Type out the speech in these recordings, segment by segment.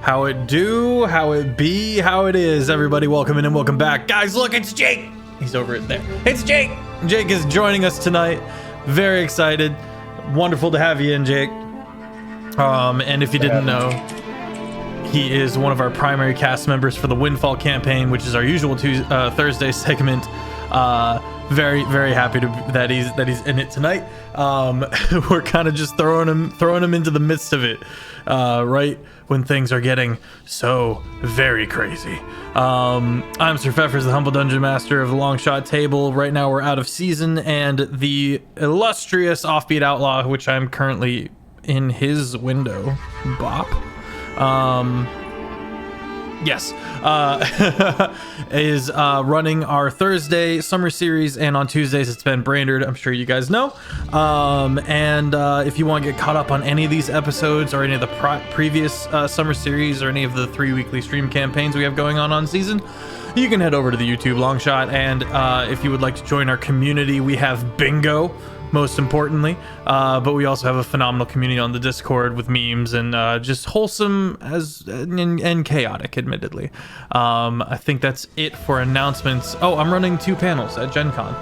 How it do, how it be, how it is. Everybody, welcome in and welcome back. Guys, look, it's Jake. He's over it there. It's Jake. Jake is joining us tonight. Very excited. Wonderful to have you in, Jake. And if you didn't know, he is one of our primary cast members for the Windfall campaign, which is our usual Thursday segment. Very, very happy that he's in it tonight. We're kind of just throwing him into the midst of it, right when things are getting so very crazy. I'm Sir Pfeffers, the humble dungeon master of the Long Shot Table. Right now we're out of season, and the illustrious Offbeat Outlaw, which I'm currently in his window, Bop. Yes, is running our Thursday summer series, and on Tuesdays it's been Brainerd, I'm sure you guys know. And if you want to get caught up on any of these episodes or any of the previous summer series or any of the 3 weekly stream campaigns we have going on season, you can head over to the YouTube Longshot. And if you would like to join our community, we have bingo, most importantly, but we also have a phenomenal community on the Discord with memes and just wholesome and chaotic, admittedly. I think that's it for announcements. Oh, I'm running 2 panels at Gen Con.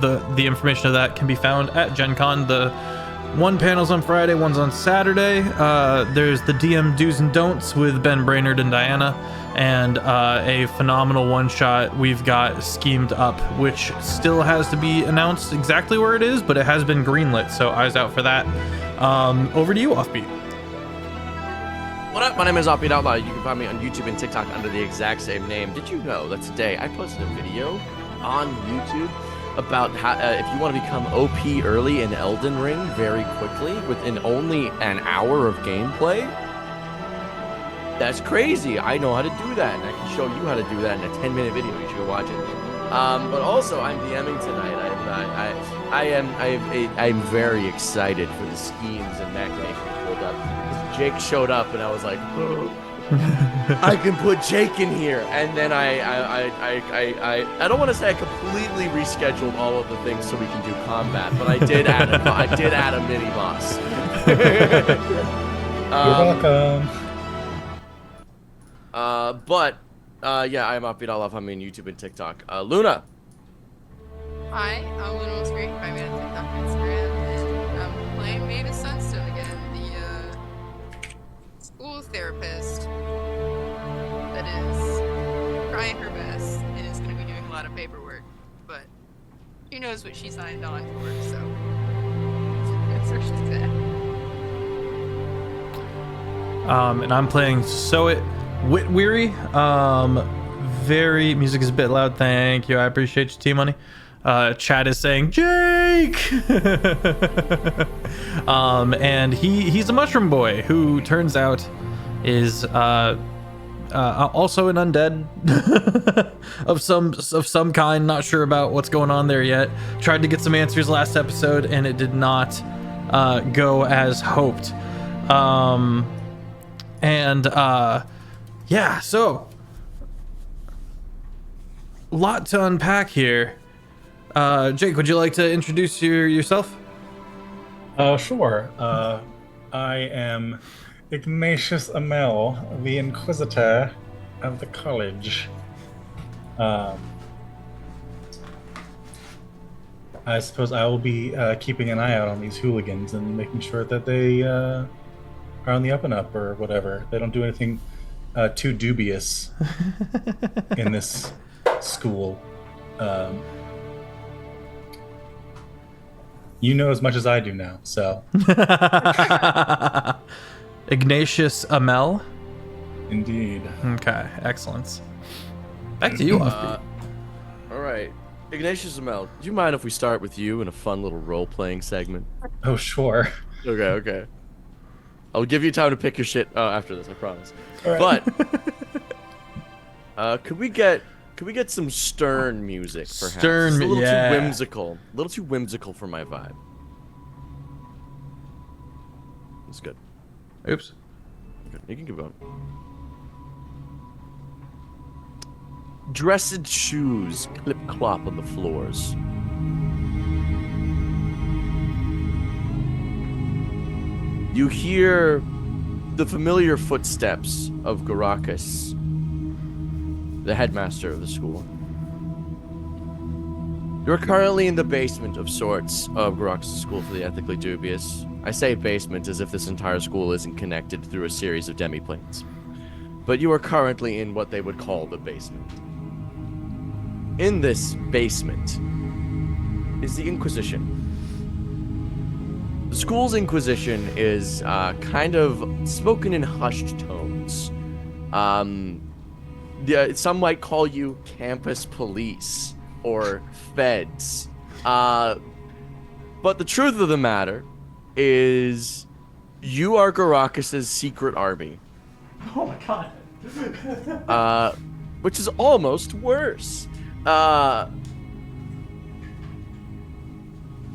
The information of that can be found at Gen Con. The one panel's on Friday, one's on Saturday. There's the DM Do's and Don'ts with Ben Brainerd and Diana, and a phenomenal one-shot we've got schemed up, which still has to be announced exactly where it is, but it has been greenlit, so eyes out for that. Over to you, Offbeat. What up? My name is Offbeat Outlaw. You can find me on YouTube and TikTok under the exact same name. Did you know that today I posted a video on YouTube about how if you want to become OP early in Elden Ring very quickly within only an hour of gameplay? That's crazy. I know how to do that, and I can show you how to do that in a 10-minute video. You should go watch it. But also, I'm DMing tonight. I'm very excited for the schemes and machinations built up. Jake showed up, and I was like, oh, I can put Jake in here. And then I don't want to say I completely rescheduled all of the things so we can do combat, but I did add a mini boss. You're welcome. Yeah, I'm Offbeat Outlaw. I'm on YouTube and TikTok. Luna. Hi, I'm Luna Looks Great. Find me on TikTok and Instagram. And I'm playing Mavis Sunstone again, the school therapist that is trying her best and is going to be doing a lot of paperwork. But she knows what she signed on for, so that's where she's at. And I'm playing Tsusoet Whitweary. Music is a bit loud. Thank you. I appreciate you, T-Money. Chat is saying Jake. And he's a mushroom boy who turns out is also an undead of some kind. Not sure about what's going on there yet. Tried to get some answers last episode, and it did not go as hoped. Yeah, so a lot to unpack here. Jake, would you like to introduce yourself? Sure. I am Ignatius Amel, the Inquisitor of the college. I suppose I will be keeping an eye out on these hooligans and making sure that they are on the up and up or whatever. They don't do anything too dubious in this school. You know as much as I do now, so. Ignatius Amel? Indeed. Okay, excellent. Back to you, Offbeat. All right. Ignatius Amel, do you mind if we start with you in a fun little role-playing segment? Oh, sure. Okay. I'll give you time to pick your shit after this, I promise. Right. But could we get some stern music, perhaps? Stern, it's a little yeah. too whimsical. A little too whimsical for my vibe. That's good. Oops. Okay, you can keep going. Dressed shoes clip-clop on the floors. You hear the familiar footsteps of Garrakus, the headmaster of the school. You're currently in the basement of sorts of Garrakus School for the Ethically Dubious. I say basement as if this entire school isn't connected through a series of demiplanes. But you are currently in what they would call the basement. In this basement is the Inquisition. The school's Inquisition is kind of spoken in hushed tones. Some might call you campus police or feds. But the truth of the matter is you are Garrakus' secret army. Oh my god. Which is almost worse.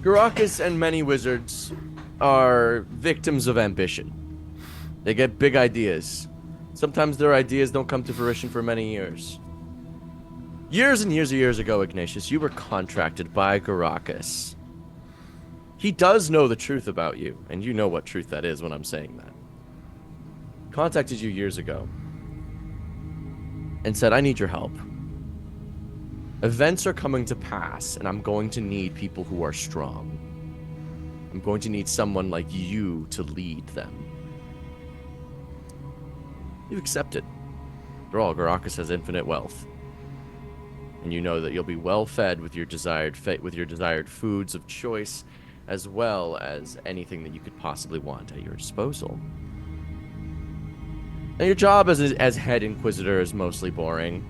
Garrakus and many wizards are victims of ambition. They get big ideas. Sometimes their ideas don't come to fruition for many years. Years and years and years ago, Ignatius, you were contracted by Garrakus. He does know the truth about you, and you know what truth that is when I'm saying that. Contacted you years ago and said, I need your help. Events are coming to pass, and I'm going to need people who are strong. I'm going to need someone like you to lead them. You've accepted. After all, Garrakus has infinite wealth. And you know that you'll be well fed with your desired foods of choice, as well as anything that you could possibly want at your disposal. Now, your job as head inquisitor is mostly boring.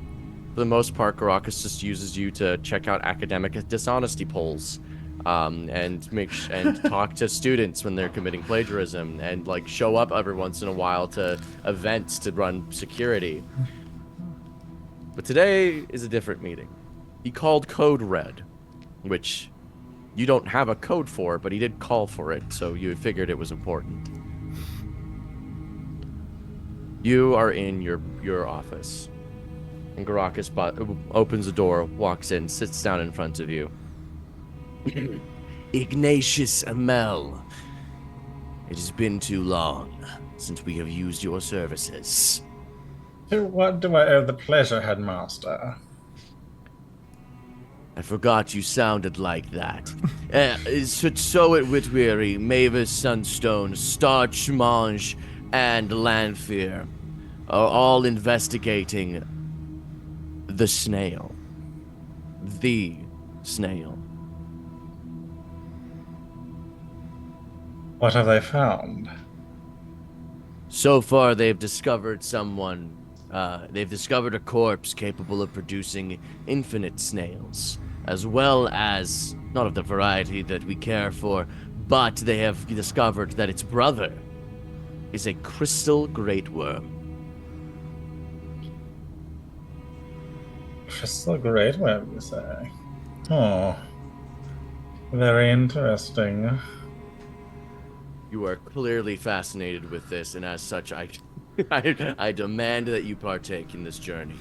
For the most part, Garrakus just uses you to check out academic dishonesty polls, and talk to students when they're committing plagiarism, and like show up every once in a while to events to run security. But today is a different meeting. He called Code Red, which you don't have a code for, but he did call for it, so you figured it was important. You are in your office, and Garrakus opens the door, walks in, sits down in front of you. Ignatius Amel, it has been too long since we have used your services. To what do I owe the pleasure, Headmaster? I forgot you sounded like that. Tsusoet Whitweary, Mavis Sunstone, Startch Mange, and Lanfere are all investigating the snail. The snail. What have they found? So far, they've discovered they've discovered a corpse capable of producing infinite snails, as well as, not of the variety that we care for, but they have discovered that its brother is a crystal great worm. Crystal great worm, you say? Oh, very interesting. You are clearly fascinated with this, and as such, I demand that you partake in this journey.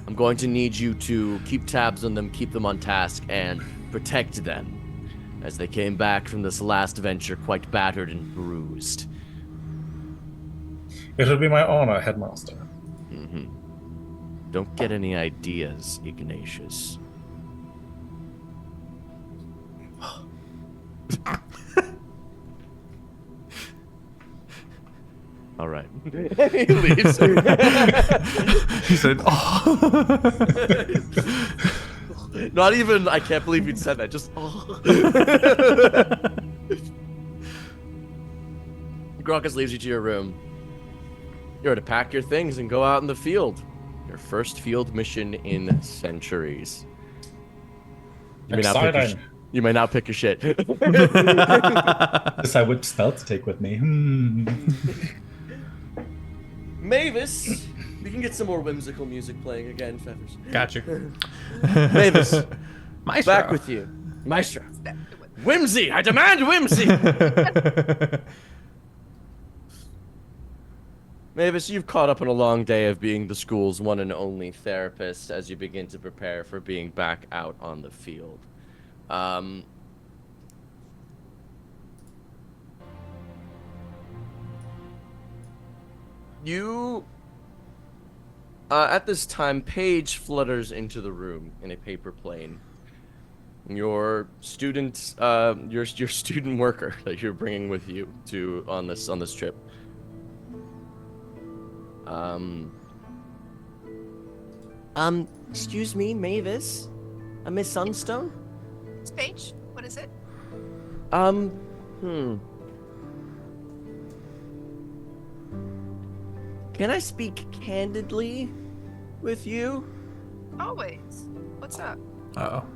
I'm going to need you to keep tabs on them, keep them on task, and protect them, as they came back from this last venture quite battered and bruised. It will be my honor, Headmaster. Mm-hmm. Don't get any ideas, Ignatius. All right. He leaves. He said, oh. Not even, I can't believe you'd said that. Just, oh. Garrakus leaves you to your room. You're to pack your things and go out in the field. Your first field mission in centuries. You may now pick your shit. This I would spell to take with me. Mavis, we can get some more whimsical music playing again, Feathers. Got you. Mavis, Maestro. back with you. Maestro. Whimsy! I demand whimsy! Mavis, you've caught up on a long day of being the school's one and only therapist as you begin to prepare for being back out on the field. You at this time, Paige flutters into the room in a paper plane. Your student, your student worker that you're bringing with you to on this trip. Excuse me, Mavis, Miss Sunstone. It's Paige. What is it? Can I speak candidly with you? Always. What's up? Uh-oh.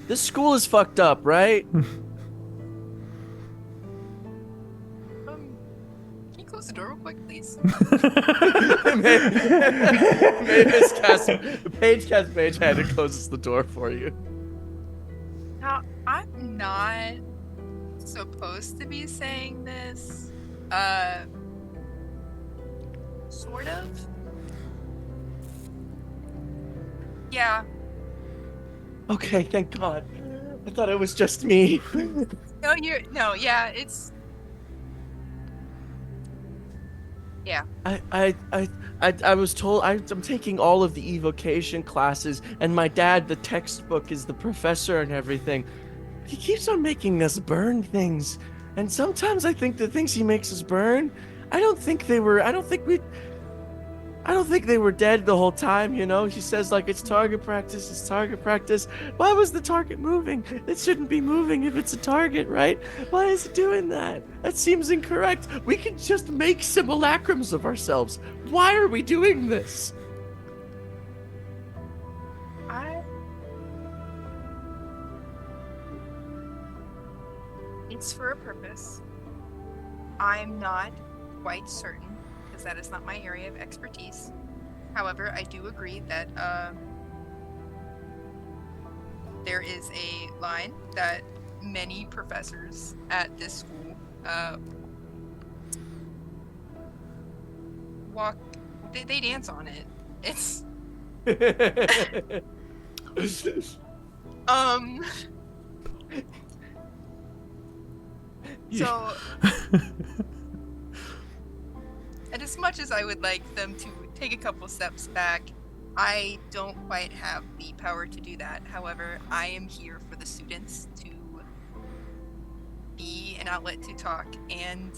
This school is fucked up, right? Can you close the door real quick, please? Paige casts Mage Hand and closes the door for you. Now, I'm not supposed to be saying this. Sort of. Yeah. Okay, thank God. I thought it was just me. Yeah, it's. Yeah. I was told I'm taking all of the evocation classes, and my dad, the textbook, is the professor and everything. He keeps on making us burn things, and sometimes I think the things he makes us burn, I don't think they were dead the whole time, you know? He says, like, it's target practice. Why was the target moving? It shouldn't be moving if it's a target, right? Why is it doing that? That seems incorrect. We can just make simulacrums of ourselves. Why are we doing this? It's for a purpose. I'm not quite certain, because that is not my area of expertise. However, I do agree that there is a line that many professors at this school walk. They dance on it. It's So, and as much as I would like them to take a couple steps back, I don't quite have the power to do that. However, I am here for the students to be an outlet to talk and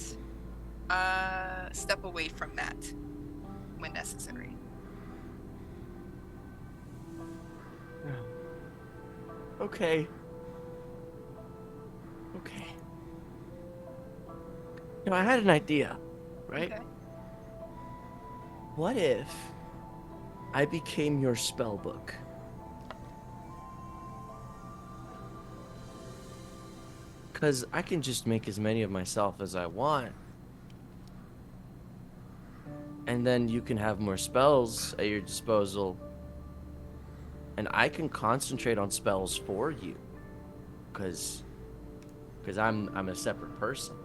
step away from that when necessary. Okay. You know, I had an idea, right? Okay. What if I became your spell book? Because I can just make as many of myself as I want. And then you can have more spells at your disposal. And I can concentrate on spells for you. Because I'm a separate person.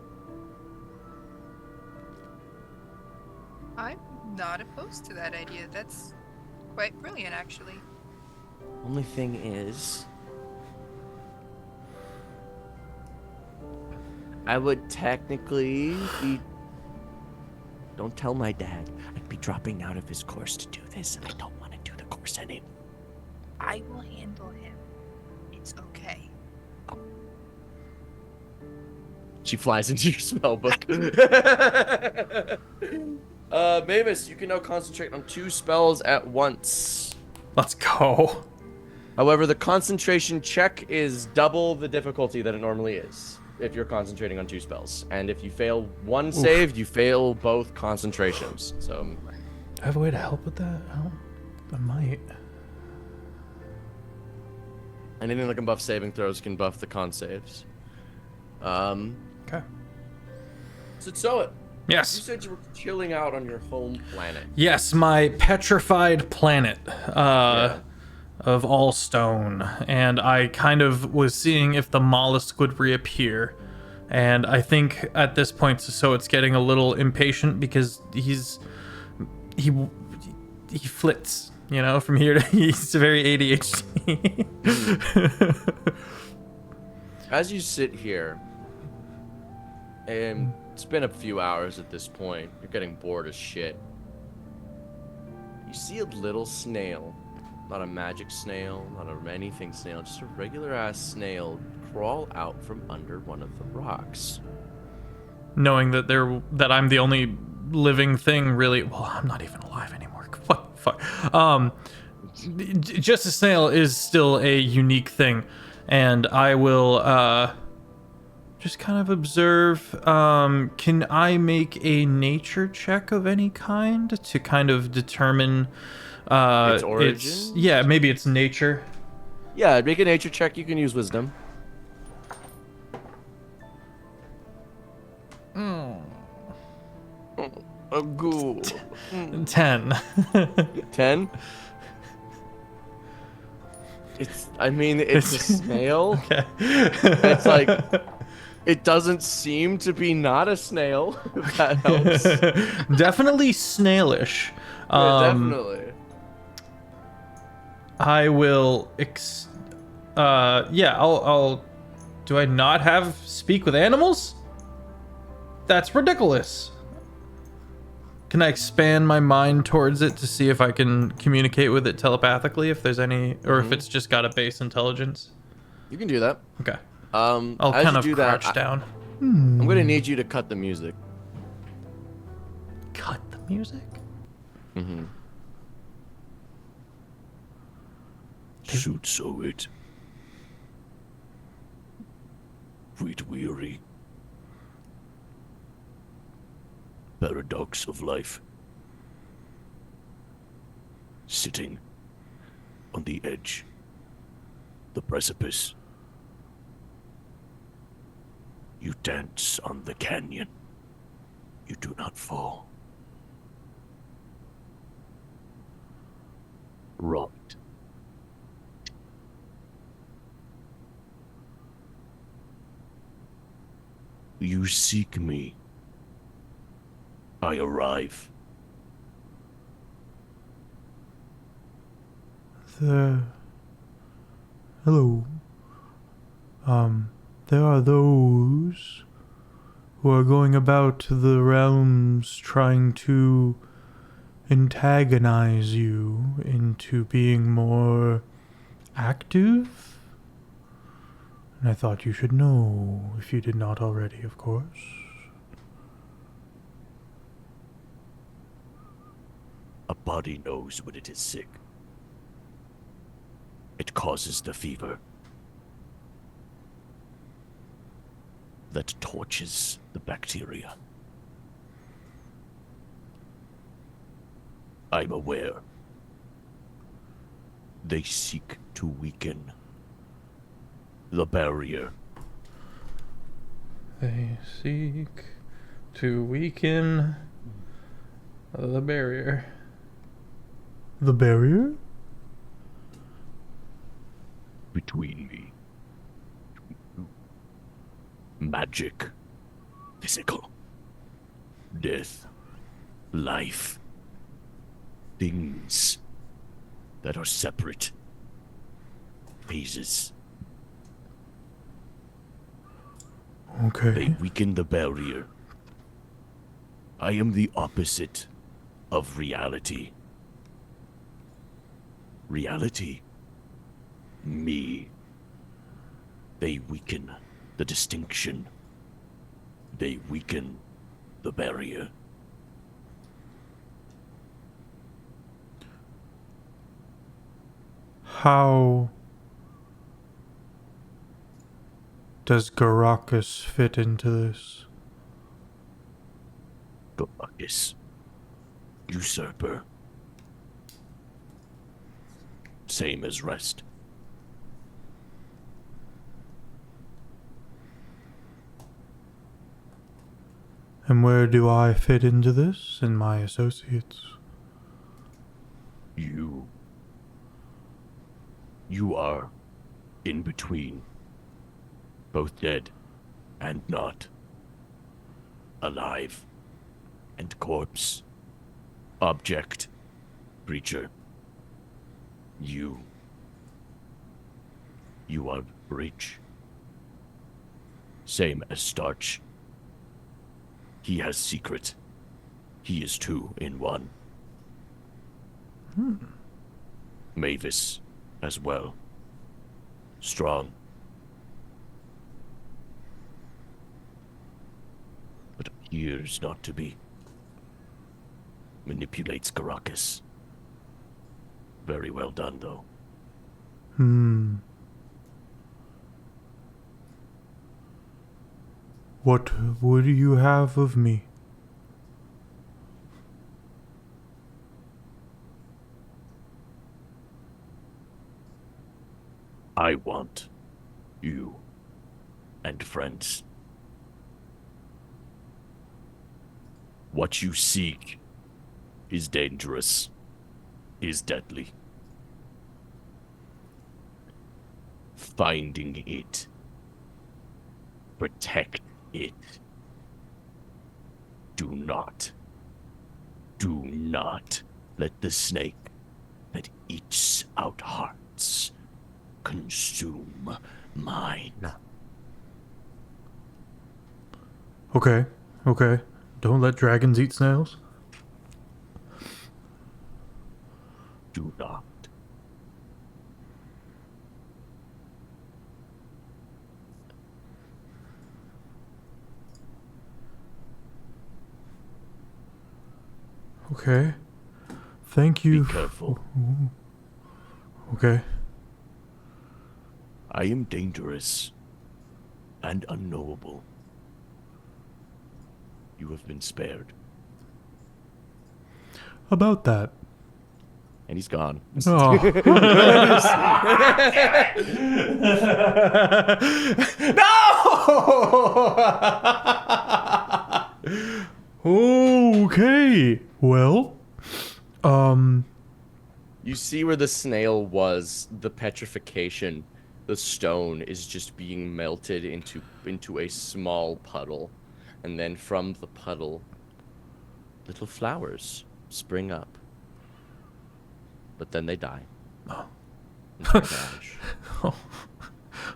I'm not opposed to that idea. That's quite brilliant, actually. Only thing is, I would technically be... Don't tell my dad. I'd be dropping out of his course to do this, and I don't want to do the course anymore. I will handle him. It's okay. She flies into your spell book. Mavis, you can now concentrate on 2 spells at once. Let's go. However, the concentration check is double the difficulty that it normally is if you're concentrating on 2 spells. And if you fail one save, you fail both concentrations. So, Do I have a way to help with that? I might. anything that can buff saving throws can buff the con saves. Okay. Tsusoet, you Yes. said you were chilling out on your home planet. Yes, my petrified planet of all stone. And I kind of was seeing if the mollusk would reappear. And I think at this point, so it's getting a little impatient because he flits, you know, from here to he's very ADHD. As you sit here, It's been a few hours at this point. You're getting bored as shit. You see a little snail. Not a magic snail, not a anything snail, just a regular ass snail crawl out from under one of the rocks. Knowing that I'm the only living thing really. Well, I'm not even alive anymore. What the fuck? Just a snail is still a unique thing, and I will just kind of observe. Can I make a nature check of any kind to kind of determine its origin? Yeah, maybe it's nature. Yeah, make a nature check. You can use wisdom. A ghoul. 10. 10? It's a snail. Okay. It's like, it doesn't seem to be not a snail, if that helps. Definitely snailish. Yeah, definitely. I will I'll do I not have speak with animals? That's ridiculous. Can I expand my mind towards it to see if I can communicate with it telepathically, if there's any, or if it's just got a base intelligence? You can do that. Okay. I'll I'll kind of crouch down. I'm gonna need you to cut the music. Cut the music? Mm-hmm. Tsusoet Whitweary. Paradox of life. Sitting on the edge, the precipice. You dance on the canyon. You do not fall. Rot. You seek me. I arrive. Hello. There are those who are going about the realms trying to antagonize you into being more active. And I thought you should know, if you did not already, of course. A body knows when it is sick. It causes the fever that torches the bacteria. I'm aware. They seek to weaken the barrier. They seek to weaken the barrier. The barrier? Between me. Magic. Physical. Death. Life. Things that are separate. Phases. They Okay. weaken the barrier. I am the opposite of reality. Reality. Me. They weaken the distinction. They weaken the barrier. How does Garrakus fit into this? Garrakus. Usurper. Same as rest. And where do I fit into this and my associates? You are in between. Both dead and not. Alive and corpse. Object. Creature. You are bridge. Same as Startch. He has secret. He is 2 in 1. Mavis as well. Strong. But appears not to be. Manipulates Garrakus. Very well done, though. What would you have of me? I want you and friends. What you seek is dangerous, is deadly. Finding it. Protect it. Do not let the snake that eats out hearts consume mine. Okay. Don't let dragons eat snails. Do not. Okay. Thank you. Be careful. Okay. I am dangerous and unknowable. You have been spared. About that. And he's gone. Oh. No! Okay. Well, You see where the snail was, the petrification, the stone is just being melted into a small puddle. And then from the puddle, little flowers spring up. But then they die. Oh. And turn to ash. Oh.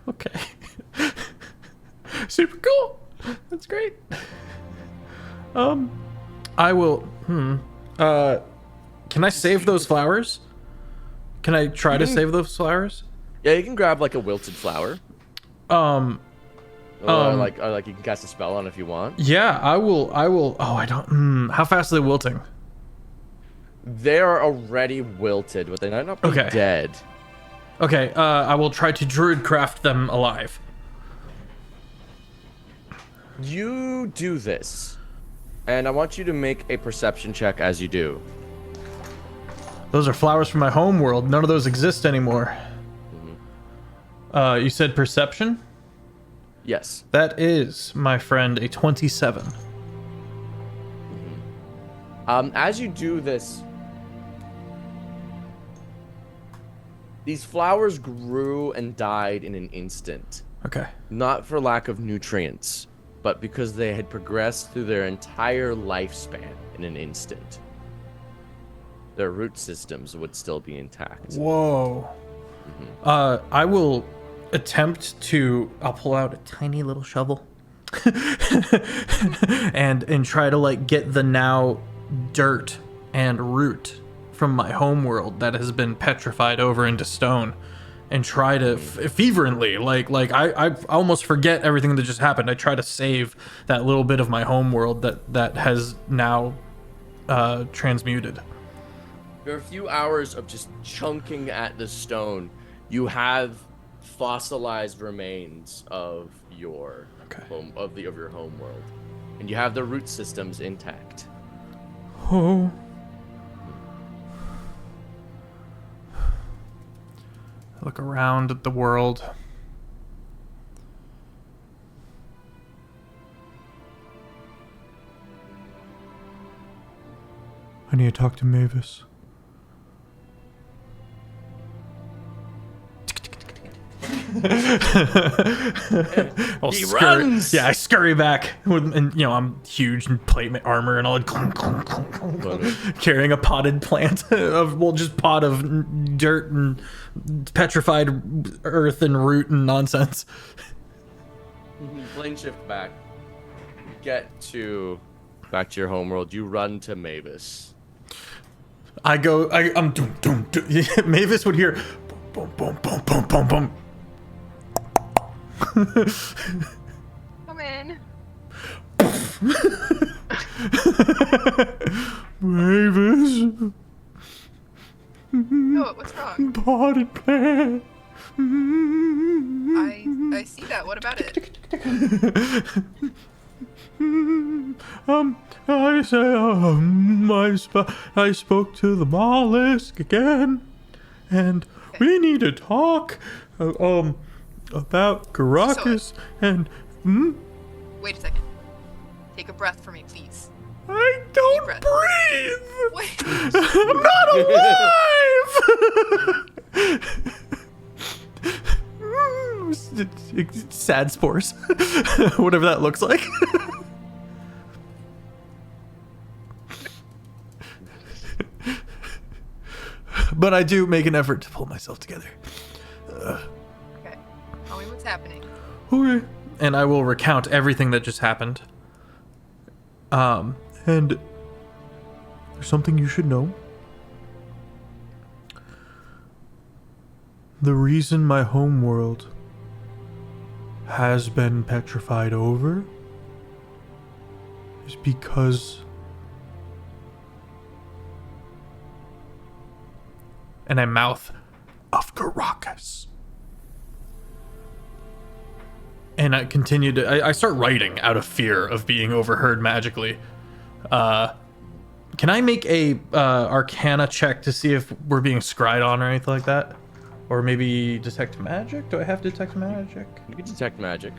Okay. Super cool. That's great. I will. Can I save those flowers? Can I try to save those flowers? Yeah, you can grab like a wilted flower. Or like you can cast a spell on if you want. Yeah, I will. Oh, I don't. How fast are they wilting? They're already wilted, but they might not be Okay. dead. Okay, I will try to druid craft them alive. You do this, and I want you to make a perception check as you do. Those are flowers from my home world. None of those exist anymore. You said perception? Yes. That is, my friend, a 27. As you do this, these flowers grew and died in an instant. Okay. Not for lack of nutrients, but because they had progressed through their entire lifespan in an instant. Their root systems would still be intact. Whoa. I will attempt to. I'll pull out a tiny little shovel, and try to like get the now dirt and root from my home world that has been petrified over into stone, and try to fervently like I almost forget everything that just happened. I try to save that little bit of my home world that has now transmuted. After a few hours of just chunking at the stone, you have fossilized remains of your home of your home world, and you have the root systems intact. Oh. I look around at the world. I need to talk to Mavis. He runs! Yeah, I scurry back, and I'm huge in plate armor and all, carrying a potted plant just pot of dirt and petrified earth and root and nonsense. Plane shift back. Get to back to your homeworld. You run to Mavis. I'm doom, doom, doom. Mavis would hear boom, boom, boom, boom, boom, boom. Come in. Mavis. Oh, what's wrong? Potted plant. I see that. What about it? I spoke to the mollusk again, and we need to talk, about Garrakus and. Wait a second. Take a breath for me, please. I don't breath. breathe. Wait. I'm not alive. Sad spores, whatever that looks like. But I do make an effort to pull myself together. Okay. Tell me what's happening. Okay. And I will recount everything that just happened. And there's something you should know. The reason my homeworld has been petrified over is because, and I mouth, of Garrakus. And I continue to, I start writing out of fear of being overheard magically. Can I make a Arcana check to see if we're being scryed on or anything like that? Or maybe detect magic? Do I have detect magic? You can detect magic.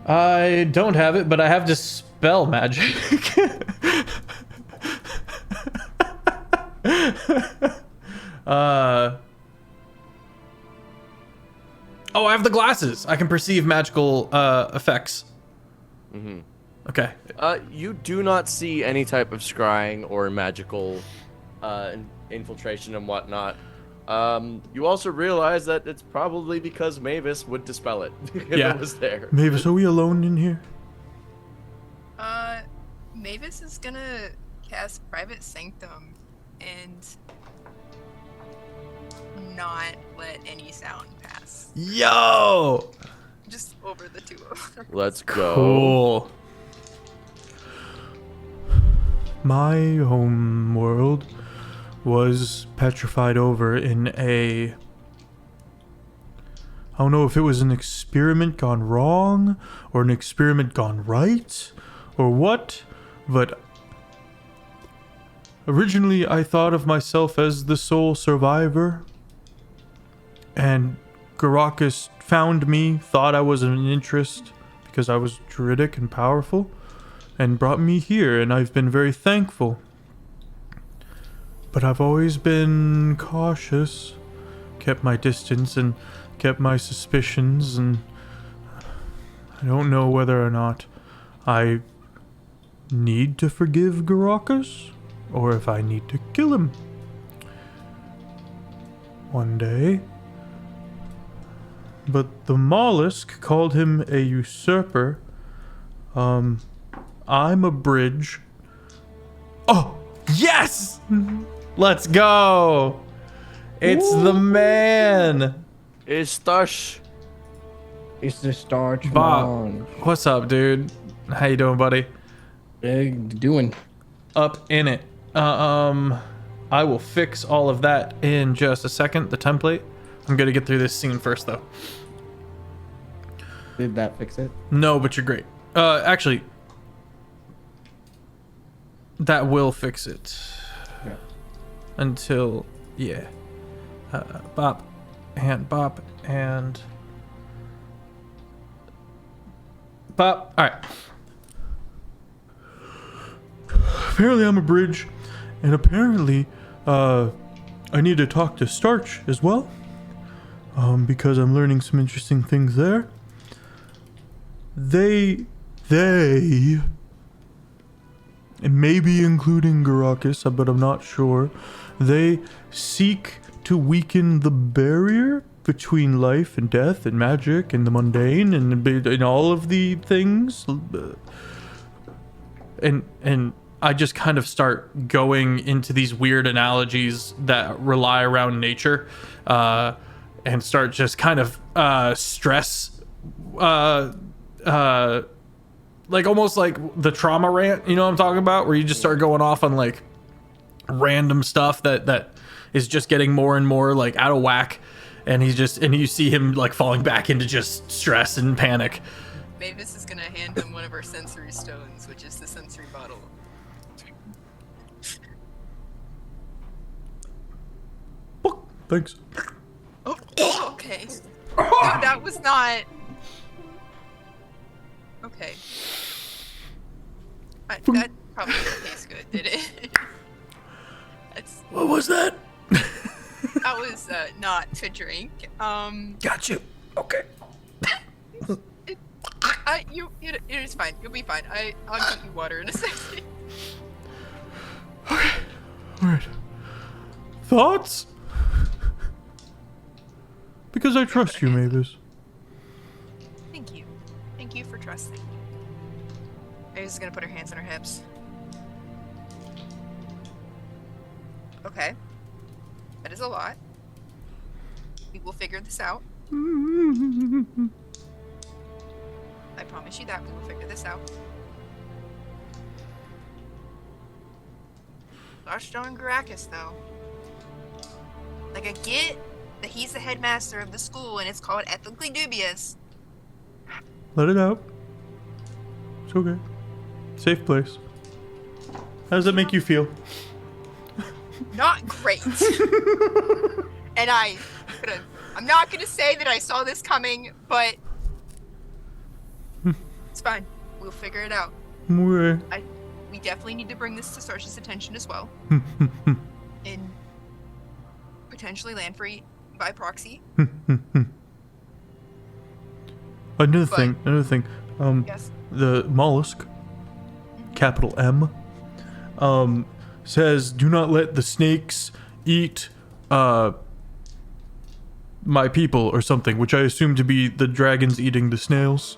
I don't have it, but I have dispel magic. Oh, I have the glasses. I can perceive magical effects. Mm-hmm. Okay. You do not see any type of scrying or magical infiltration and whatnot. You also realize that it's probably because Mavis would dispel it if it was there. Mavis, are we alone in here? Mavis is gonna cast Private Sanctum and not let any sound pass. Yo! Just over the two of them. Let's go. Cool. My home world was petrified over in I don't know if it was an experiment gone wrong or an experiment gone right or what, but originally I thought of myself as the sole survivor, and Garrakus found me, thought I was an interest because I was druidic and powerful, and brought me here, and I've been very thankful. But I've always been cautious, kept my distance and kept my suspicions, and I don't know whether or not I need to forgive Garrakus or if I need to kill him. One day. But the mollusk called him a usurper. I'm a bridge. Oh, yes! Let's go! It's the man! It's Startch. It's the Startch Bob, Mange. what's up, dude? How you doing, buddy? Big doing. Up in it. I will fix all of that in just a second, the template. I'm gonna get through this scene first, though. Did that fix it? No, but you're great. Actually, that will fix it. Yeah. Until, yeah. Bop, and bop, and bop. All right. Apparently I'm a bridge, and apparently I need to talk to Startch as well, because I'm learning some interesting things there. They, and maybe including Garrakus, but I'm not sure, they seek to weaken the barrier between life and death and magic and the mundane and all of the things. and I just kind of start going into these weird analogies that rely around nature, and start just kind of stress, like almost like the trauma rant, you know what I'm talking about, where you just start going off on like random stuff that is just getting more and more like out of whack, and you see him like falling back into just stress and panic. Mavis is gonna hand him one of our sensory stones, which is the sensory bottle. Thanks. Oh, okay. No, that was not. Okay. That probably didn't taste good, did it? What was that? That was not to drink. Got you. Okay. It's fine. You'll be fine. I'll get you water in a second. Okay. All right. Thoughts? Because I trust you, Mavis. Thank you. Thank you for trusting. Mavis is gonna put her hands on her hips. Okay. That is a lot. We will figure this out. I promise you that we will figure this out. Gosh darn Garrakus, though. Like, I get that he's the headmaster of the school and it's called Ethically Dubious. Let it out. It's okay. Safe place. How does that make you feel? Not great. And I'm not gonna say that I saw this coming, but it's fine. We'll figure it out. Okay. We definitely need to bring this to Startch's attention as well. And potentially Lanfere by proxy. Another thing. Yes. The mollusk, capital M, says, "Do not let the snakes eat my people," or something, which I assume to be the dragons eating the snails.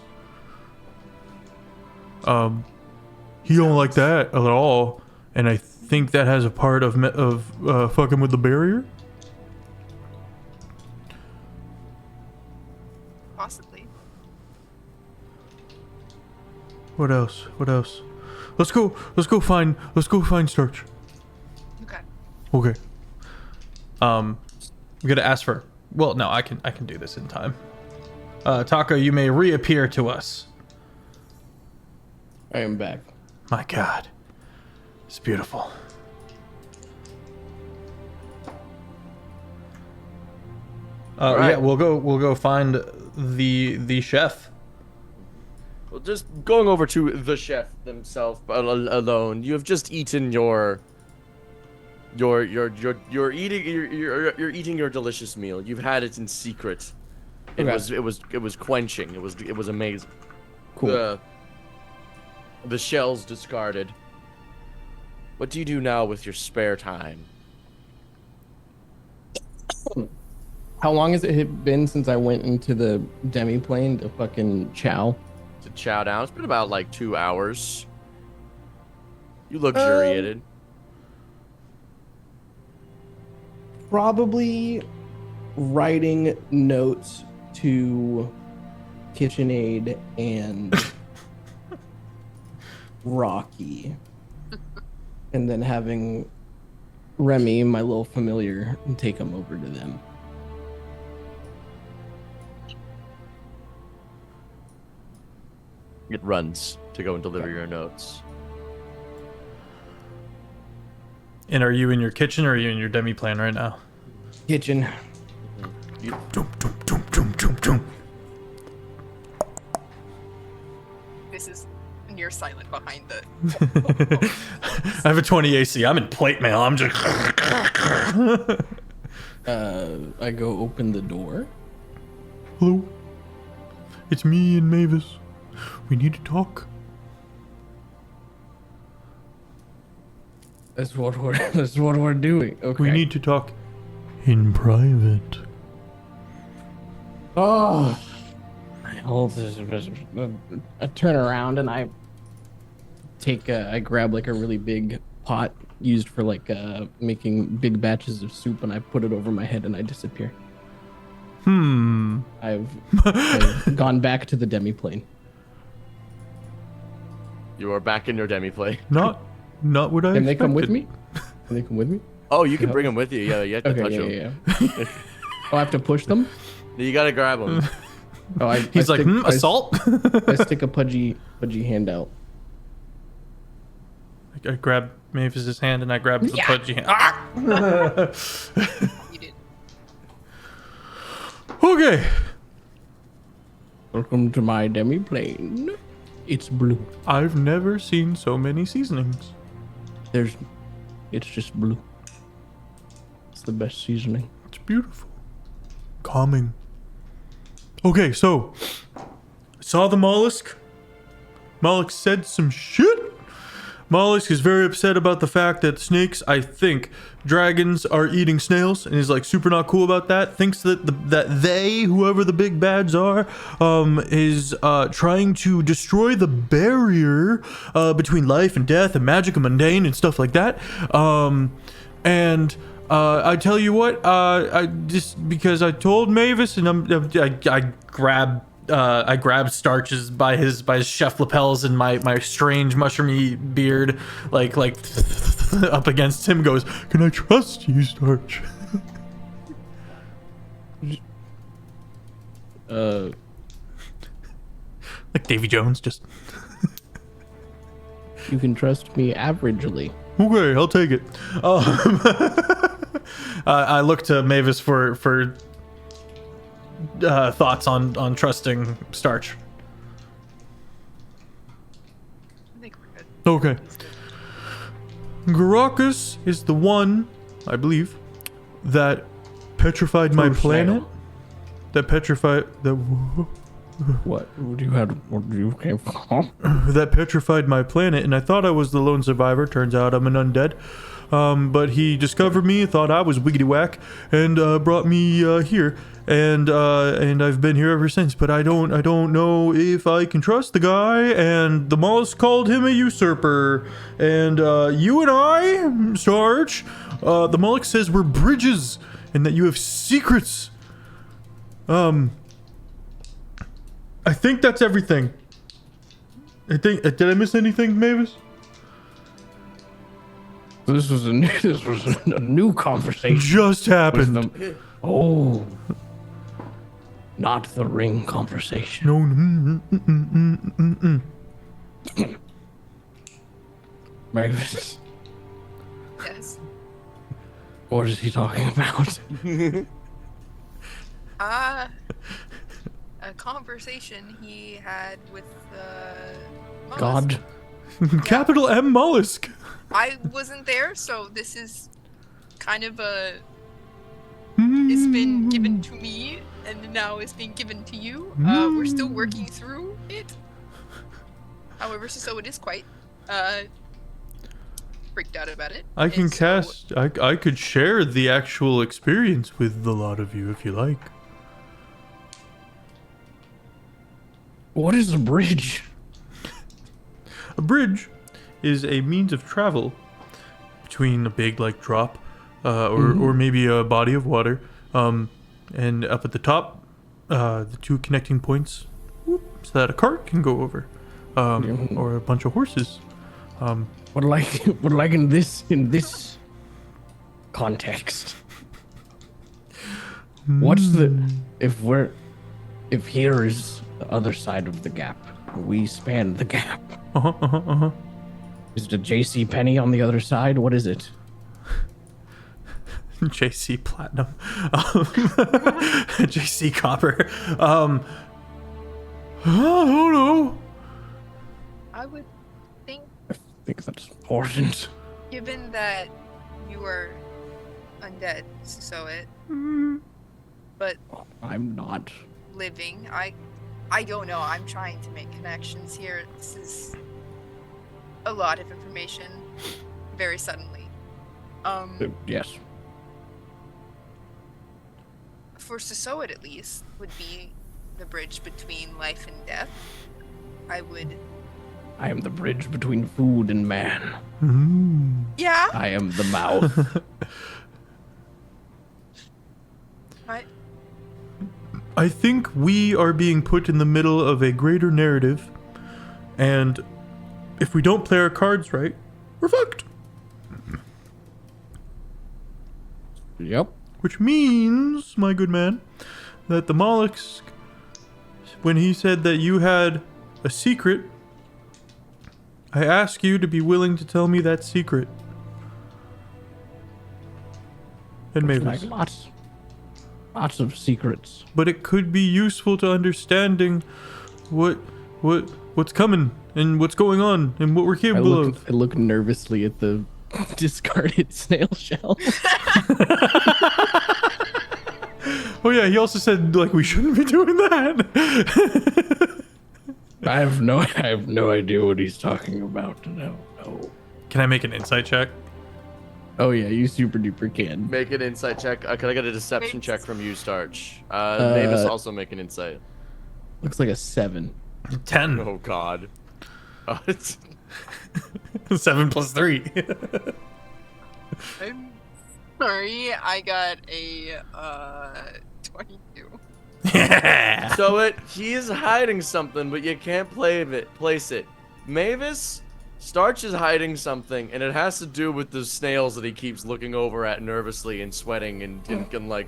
He don't like that at all, and I think that has a part of fucking with the barrier. Possibly. What else? Let's go find Startch. Okay. Okay. I'm gonna ask for. Well, no, I can do this in time. Taco, you may reappear to us. I am back. My God, it's beautiful. Right. Yeah, we'll go find the chef. Well, just going over to the chef themselves alone. You have just eaten you're eating your delicious meal. You've had it in secret. It Okay. was quenching. It was amazing. Cool. The shells discarded. What do you do now with your spare time? How long has it been since I went into the demi-plane to fucking chow? To chow down? It's been about like 2 hours. You luxuriated. Probably writing notes to KitchenAid and Rocky, and then having Remy, my little familiar, take them over to them. It runs to go and deliver your notes. And are you in your kitchen or are you in your demi plane right now? Kitchen. This is near silent behind the. I have a 20 AC. I'm in plate mail. I'm just. I go open the door. Hello. It's me and Mavis. We need to talk. That's what we're doing. Okay. We need to talk in private. Oh, I hold this. I turn around and I I grab like a really big pot used for like making big batches of soup, and I put it over my head and I disappear. I've gone back to the demi-plane. You are back in your demi-plane. Not what I Can they come with expected. me? Can they come with me? Oh, you can bring them with you. Yeah, you have to touch them. Yeah. Oh, I have to push them? You gotta grab them. Oh, He's like, assault? I stick a pudgy hand out. I grab Mavis's hand and I grab the pudgy hand. You did. Okay. Welcome to my demi-plane. It's blue. I've never seen so many seasonings. It's just blue. It's the best seasoning. It's beautiful. Calming. Okay, so saw the mollusk. Mollusk said some shit. Mollusk is very upset about the fact that snakes, I think, dragons are eating snails, and he's like super not cool about that. Thinks that that they, whoever the big bads are, is trying to destroy the barrier between life and death and magic and mundane and stuff like that. I tell you what, I just because I told Mavis, and I grabbed Starch's by his chef lapels, and my strange mushroomy beard like up against him goes, "Can I trust you, Starch?" Like Davy Jones, just. You can trust me averagely. Okay, I'll take it. I look to Mavis for thoughts on trusting Starch. I think we're good. Okay. Garrakus is the one, I believe, that petrified my planet. That petrified What you came from? that petrified my planet, and I thought I was the lone survivor. Turns out I'm an undead. But he discovered me, thought I was wiggity whack, and brought me here. And I've been here ever since. But I don't know if I can trust the guy. And the mollusk called him a usurper. And you and I, Starch, the mollusk says we're bridges, and that you have secrets. I think that's everything. Did I miss anything, Mavis? This was a new conversation. Just happened. Not the ring conversation. No. Mavis, Yes. what is he talking about? A conversation he had with the mollusk. God. Capital M mollusk. I wasn't there, so this is kind of it's been given to me, and now it's being given to you. We're still working through it. However, so it is quite freaked out about it. I can And so- cast. I could share the actual experience with the lot of you if you like. What is a bridge? A bridge is a means of travel between a big like drop, or maybe a body of water, and up at the top, the two connecting points, so that a cart can go over, or a bunch of horses. What like in this context? What's the if here is the other side of the gap, we span the gap. Is it a JC Penny on the other side? What is it? JC Platinum, JC Copper. I don't know. I would think, I think that's important. given that you are undead, Tsusoet, but I'm not. living, I don't know. I'm trying to make connections here. This is a lot of information very suddenly. Yes. For Tsusoet at least, would be the bridge between life and death. I would I am the bridge between food and man. Yeah. I am the mouth. I think we are being put in the middle of a greater narrative, and if we don't play our cards right, we're fucked. Yep. Which means, my good man, that the mollusk, when he said that you had a secret, I ask you to be willing to tell me that secret. And Mavis. Like lots of secrets. But it could be useful to understanding what's coming and what's going on and what we're capable of. I look nervously at the discarded snail shell. Oh yeah, he also said like we shouldn't be doing that. I have no idea what he's talking about. No. Can I make an insight check? Oh yeah, you super duper can. Make an insight check. Can I get a deception check from you, Startch? Mavis also make an insight. Looks like a 7. 10. Oh God. It's 7 plus 3. I'm sorry. I got a 22. Yeah. So he is hiding something, but you can't place it. Mavis, Startch is hiding something, and it has to do with the snails that he keeps looking over at nervously and sweating and like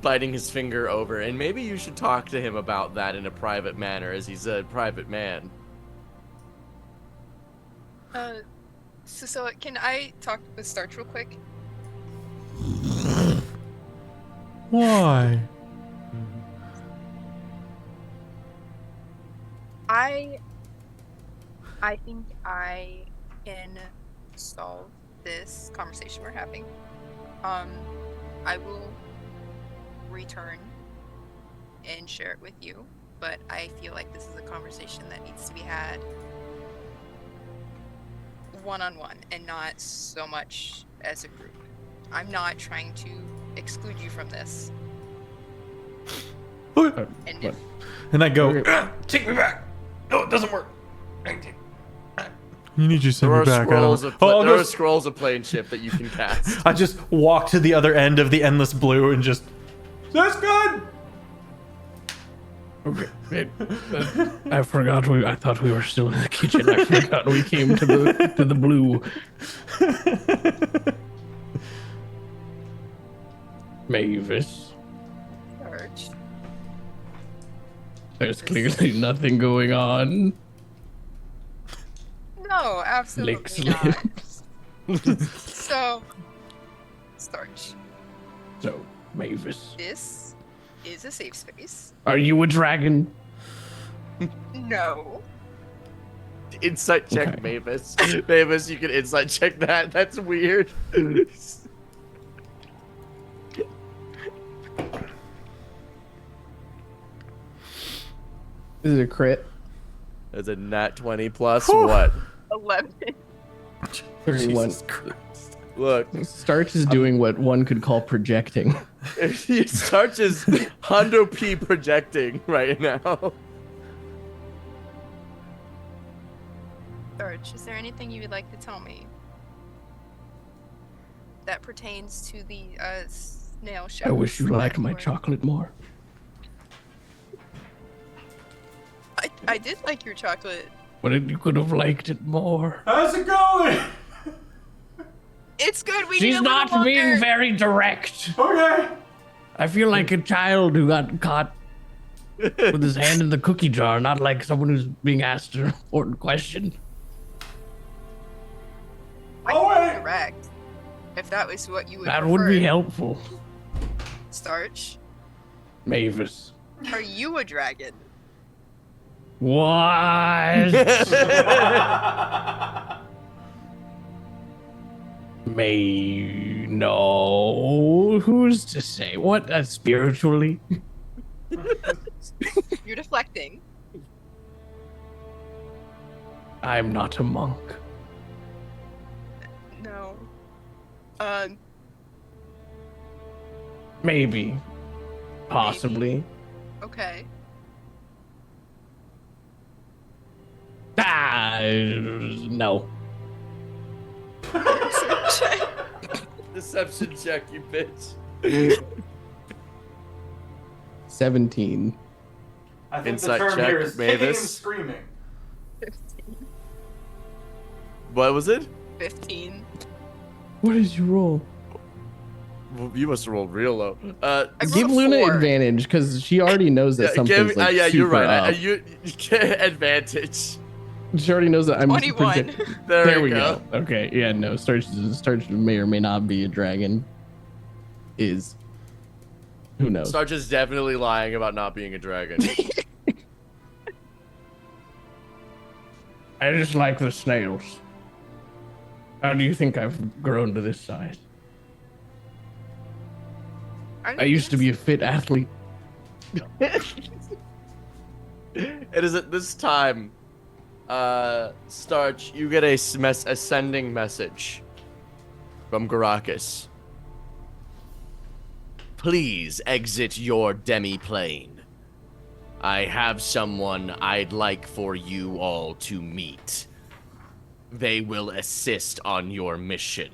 biting his finger over. And maybe you should talk to him about that in a private manner, as he's a private man. So can I talk with Startch real quick? Why? I think I can solve this conversation we're having. I will return and share it with you, but I feel like this is a conversation that needs to be had one-on-one and not so much as a group. I'm not trying to exclude you from this. And I go, take me back. No, it doesn't work. You need to send me back. There are scrolls of Planeship that you can cast. I just walk to the other end of the endless blue and just. That's good. Okay. I forgot. I thought we were still in the kitchen. I forgot we came to the blue. Mavis. Startch. There's clearly nothing going on. No, absolutely Lick not. So, Startch. So, Mavis. This is a safe space. Are you a dragon? No. Insight check, Okay. Mavis. Mavis, you can insight check that. That's weird. This is a crit. That's a nat 20 plus what? 11. 31. Jesus Christ. Look, Starch is doing what one could call projecting. he starts his Hondo P projecting right now. Startch, is there anything you would like to tell me that pertains to the snail shell? I wish you liked my chocolate more. I did like your chocolate. But you could have liked it more. How's it going? It's good. We need She's a little not longer. being very direct. Okay. I feel like a child who got caught with his hand in the cookie jar, not like someone who's being asked an important question. I can be direct. If that was what you would That prefer. would be helpful. Startch, Mavis. are you a dragon? What? No. Who's to say? What? Spiritually? You're deflecting. I'm not a monk. No. Maybe. Possibly. Okay. Ah! No. Deception check, you bitch. 17. I think Insight the term check, here is kicking and Mavis. screaming. 15. What was it? 15. What did you roll? Well, you must have rolled real low. I rolled Give a Luna 4. advantage because she already knows that something's like yeah, you're super right. up. You get advantage. She already knows that I'm 21. There we go. go. Okay, yeah, no. Startch may or may not be a dragon. Who knows? Startch is definitely lying about not being a dragon. I just like the snails. How do you think I've grown to this size? I used to be a fit athlete. It is at this time, Startch, you get a sending message from Garrakus. Please exit your demi-plane. I have someone I'd like for you all to meet. They will assist on your mission,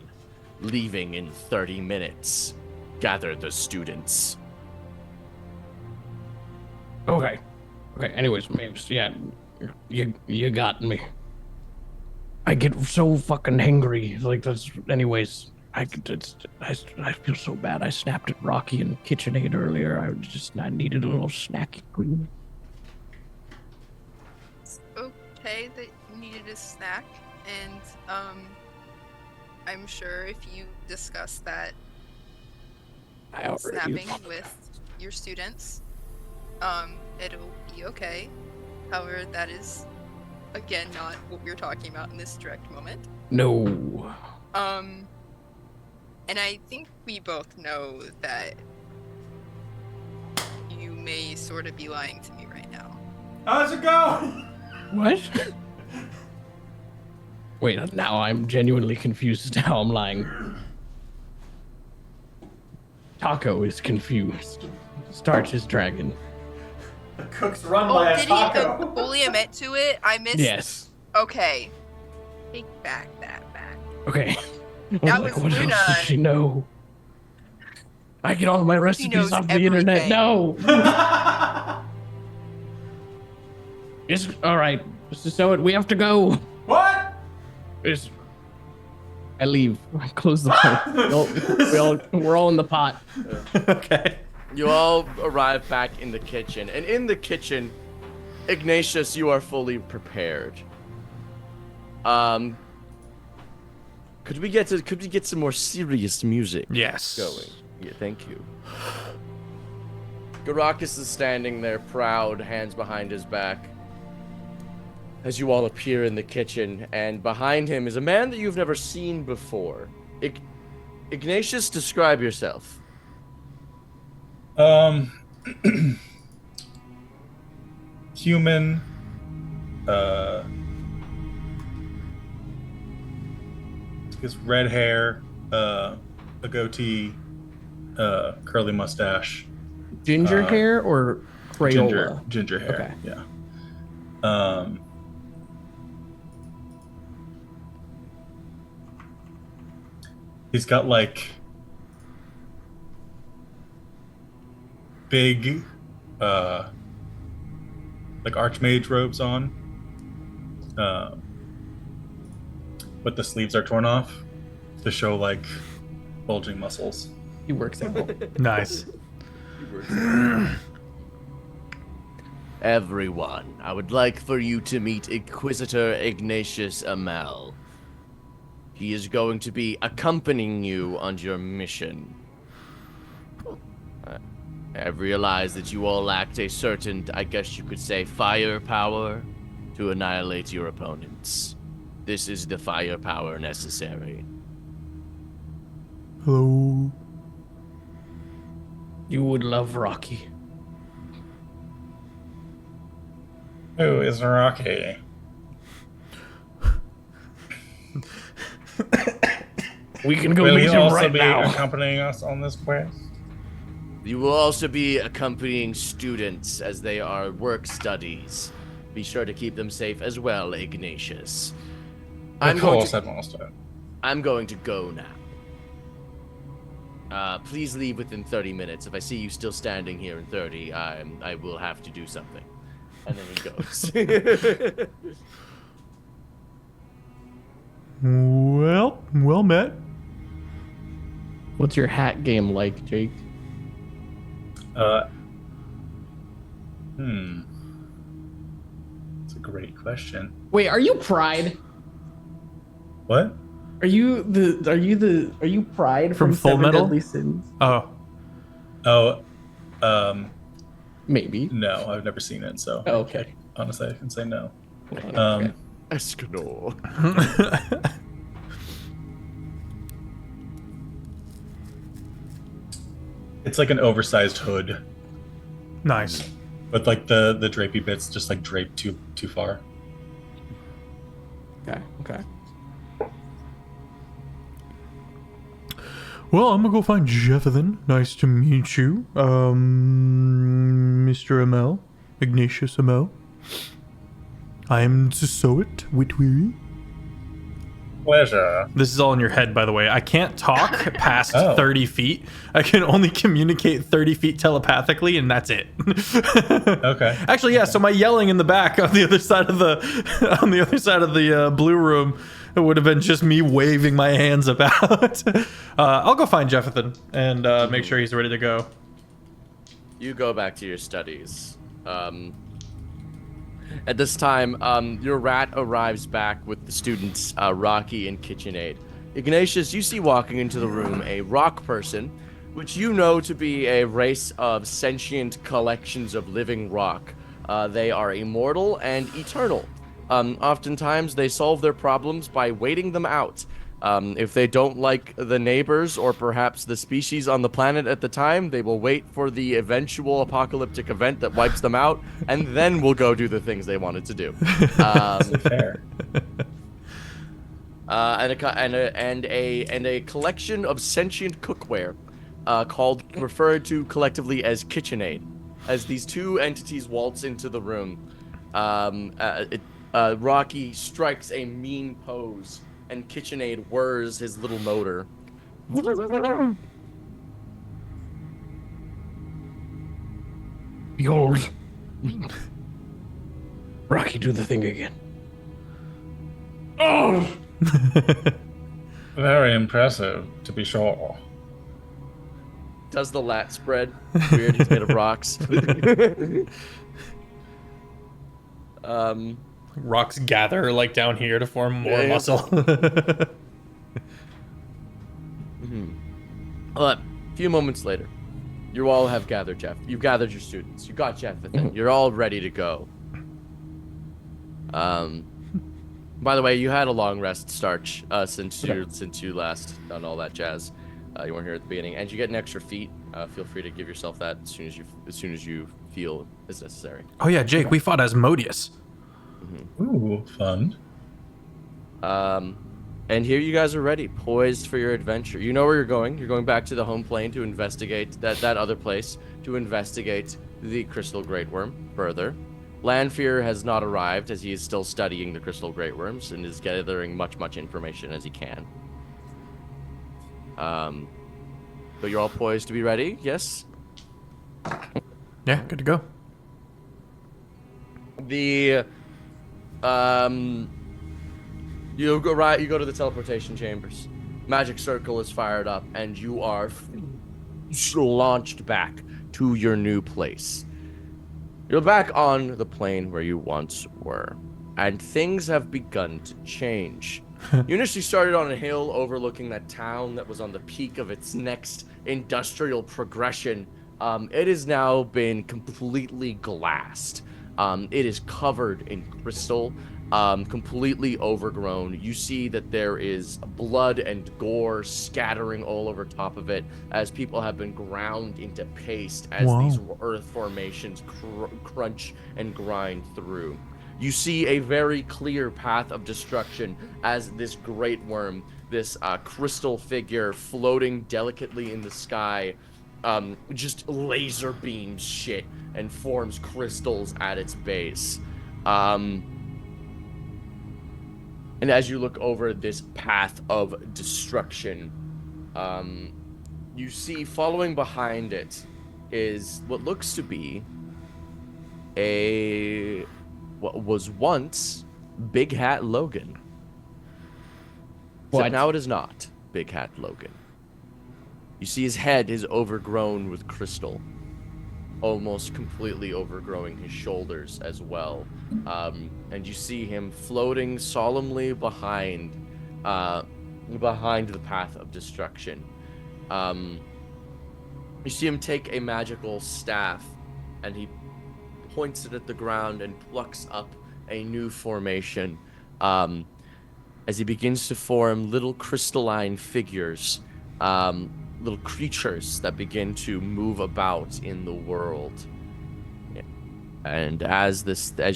leaving in 30 minutes. Gather the students. Okay. Anyways, Mavis, yeah, you got me. I get so fucking hangry. Like that's. Anyways, I feel so bad. I snapped at Rocky and KitchenAid earlier. I needed a little snacky. It's okay that you needed a snack, and I'm sure if you discuss that snapping with your students, it'll be okay. However, that is again not what we're talking about in this direct moment. No. And I think we both know that you may sort of be lying to me right now. How's it go? What? Wait, now I'm genuinely confused as to how I'm lying. Taco is confused. Startch is dragon. The cook's run by a did taco. he fully admit to it? I missed. Yes. Okay. Take that back. Okay. That What was else Luna. does she know? I get all my recipes knows off the internet. everything. No. It's all right. Tsusoet, we have to go. What? I leave. I close the pot. We're all in the pot. Okay. You all arrive back in the kitchen, and in the kitchen, Ignatius, you are fully prepared. Could we get some more serious music Yes. going? Yeah, thank you. Garrakus is standing there, proud, hands behind his back, as you all appear in the kitchen, and behind him is a man that you've never seen before. Ignatius, describe yourself. Human, his red hair, a goatee, curly mustache, Ginger hair or Crayola? ginger hair. Okay. Yeah. He's got like big, like archmage robes on, but the sleeves are torn off to show like bulging muscles. He works out. Nice. Everyone, I would like for you to meet Inquisitor Ignatius Amel. He is going to be accompanying you on your mission. I realize that you all lacked a certain, I guess you could say, firepower to annihilate your opponents. This is the firepower necessary. Hello. You would love Rocky. Who is Rocky? We can go Will meet he him also right be now. accompanying us on this quest? You will also be accompanying students as they are work studies. Be sure to keep them safe as well, Ignatius. Of course, Headmaster. I'm going to go now. Please leave within 30 minutes. If I see you still standing here in 30, I will have to do something. And then he goes. Well met. What's your hat game like, Jake? It's a great question. Wait, are you Pride? What? Are you Pride From Full Seven Metal? Deadly Sins? Oh, Maybe. No, I've never seen it, so Oh, okay. honestly, I can say no. Okay. Escanor. It's like an oversized hood, nice. but like the drapey bits just like draped too far. Okay. Well, I'm gonna go find Jefferson. Nice to meet you, Mr. Amel, Ignatius Amel. I am Tsusoet Whitweary. Pleasure. This is all in your head, by the way. I can't talk past Oh. 30 feet. I can only communicate 30 feet telepathically, and that's it. Okay. Actually, yeah. So my yelling in the back on the other side of the blue room, it would have been just me waving my hands about. I'll go find Jefferson and make sure he's ready to go. You go back to your studies. At this time, your rat arrives back with the students, Rocky and KitchenAid. Ignatius, you see walking into the room a rock person, which you know to be a race of sentient collections of living rock. They are immortal and eternal. Oftentimes, they solve their problems by waiting them out. If they don't like the neighbors or perhaps the species on the planet at the time, they will wait for the eventual apocalyptic event that wipes them out, and then will go do the things they wanted to do. Fair. And a collection of sentient cookware, referred to collectively as KitchenAid. As these two entities waltz into the room, Rocky strikes a mean pose, and KitchenAid whirs his little motor. Behold. Rocky, do the thing again. Oh! Very impressive, to be sure. Does the lat spread? Weird, he's made of rocks. Rocks gather like down here to form more Yeah. muscle. A few moments later, you all have gathered Jeff. You've gathered your students. You got Jefferson. You're all ready to go. By the way, you had a long rest, Startch, since you last done all that jazz. You weren't here at the beginning, and you get an extra feat. Feel free to give yourself that as soon as you feel is necessary. Oh yeah, Jake, we fought Asmodeus. Ooh, fun. And here you guys are ready, poised for your adventure. You know where you're going. You're going back to the home plane to investigate that other place, to investigate the Crystal Great Worm further. Lanfere has not arrived, as he is still studying the Crystal Great Worms and is gathering much information as he can. But you're all poised to be ready, yes? Yeah, good to go. You go to the teleportation chambers. Magic circle is fired up, and you are launched back to your new place. You're back on the plane where you once were, and things have begun to change. You initially started on a hill overlooking that town that was on the peak of its next industrial progression. It has now been completely glassed. It is covered in crystal, completely overgrown. You see that there is blood and gore scattering all over top of it as people have been ground into paste as these earth formations crunch and grind through. You see a very clear path of destruction as this great worm, this crystal figure floating delicately in the sky, just laser beams shit and forms crystals at its base. And as you look over this path of destruction, you see following behind it is what looks to be what was once Big Hat Logan. What? Except now it is not Big Hat Logan. You see his head is overgrown with crystal, almost completely overgrowing his shoulders as well. And you see him floating solemnly behind the path of destruction. You see him take a magical staff, and he points it at the ground and plucks up a new formation. As he begins to form little crystalline figures, little creatures that begin to move about in the world. And as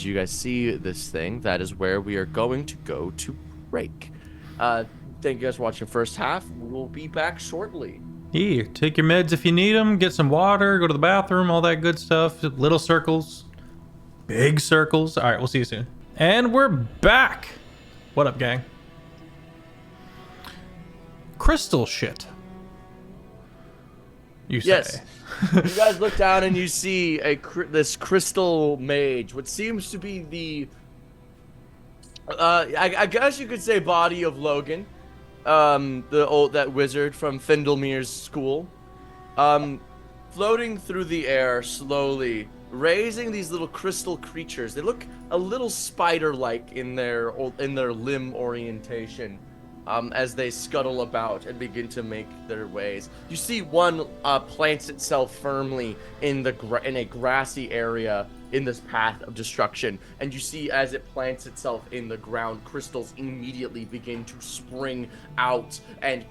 you guys see this thing, that is where we are going to go to break. Thank you guys for watching the first half. We'll be back shortly. Here, take your meds if you need them. Get some water. Go to the bathroom. All that good stuff. Little circles, big circles. All right, we'll see you soon. And we're back. What up, gang? Crystal shit. You say. Yes. You guys look down and you see this crystal mage, what seems to be the I guess you could say body of Logan, that wizard from Findlemir's school, floating through the air slowly, raising these little crystal creatures. They look a little spider-like in their limb orientation. As they scuttle about and begin to make their ways. You see one plants itself firmly in a grassy area in this path of destruction, and you see as it plants itself in the ground, crystals immediately begin to spring out and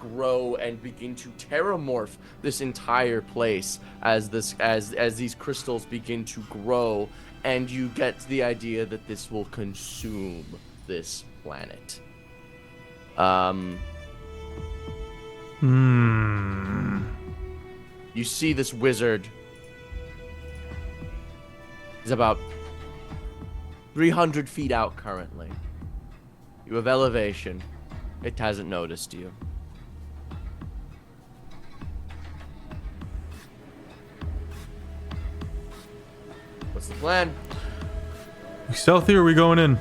grow and begin to terramorph this entire place as these crystals begin to grow, and you get the idea that this will consume this planet. You see this wizard is about 300 feet out currently. You have elevation. It hasn't noticed you. What's the plan? We stealthy or are we going in?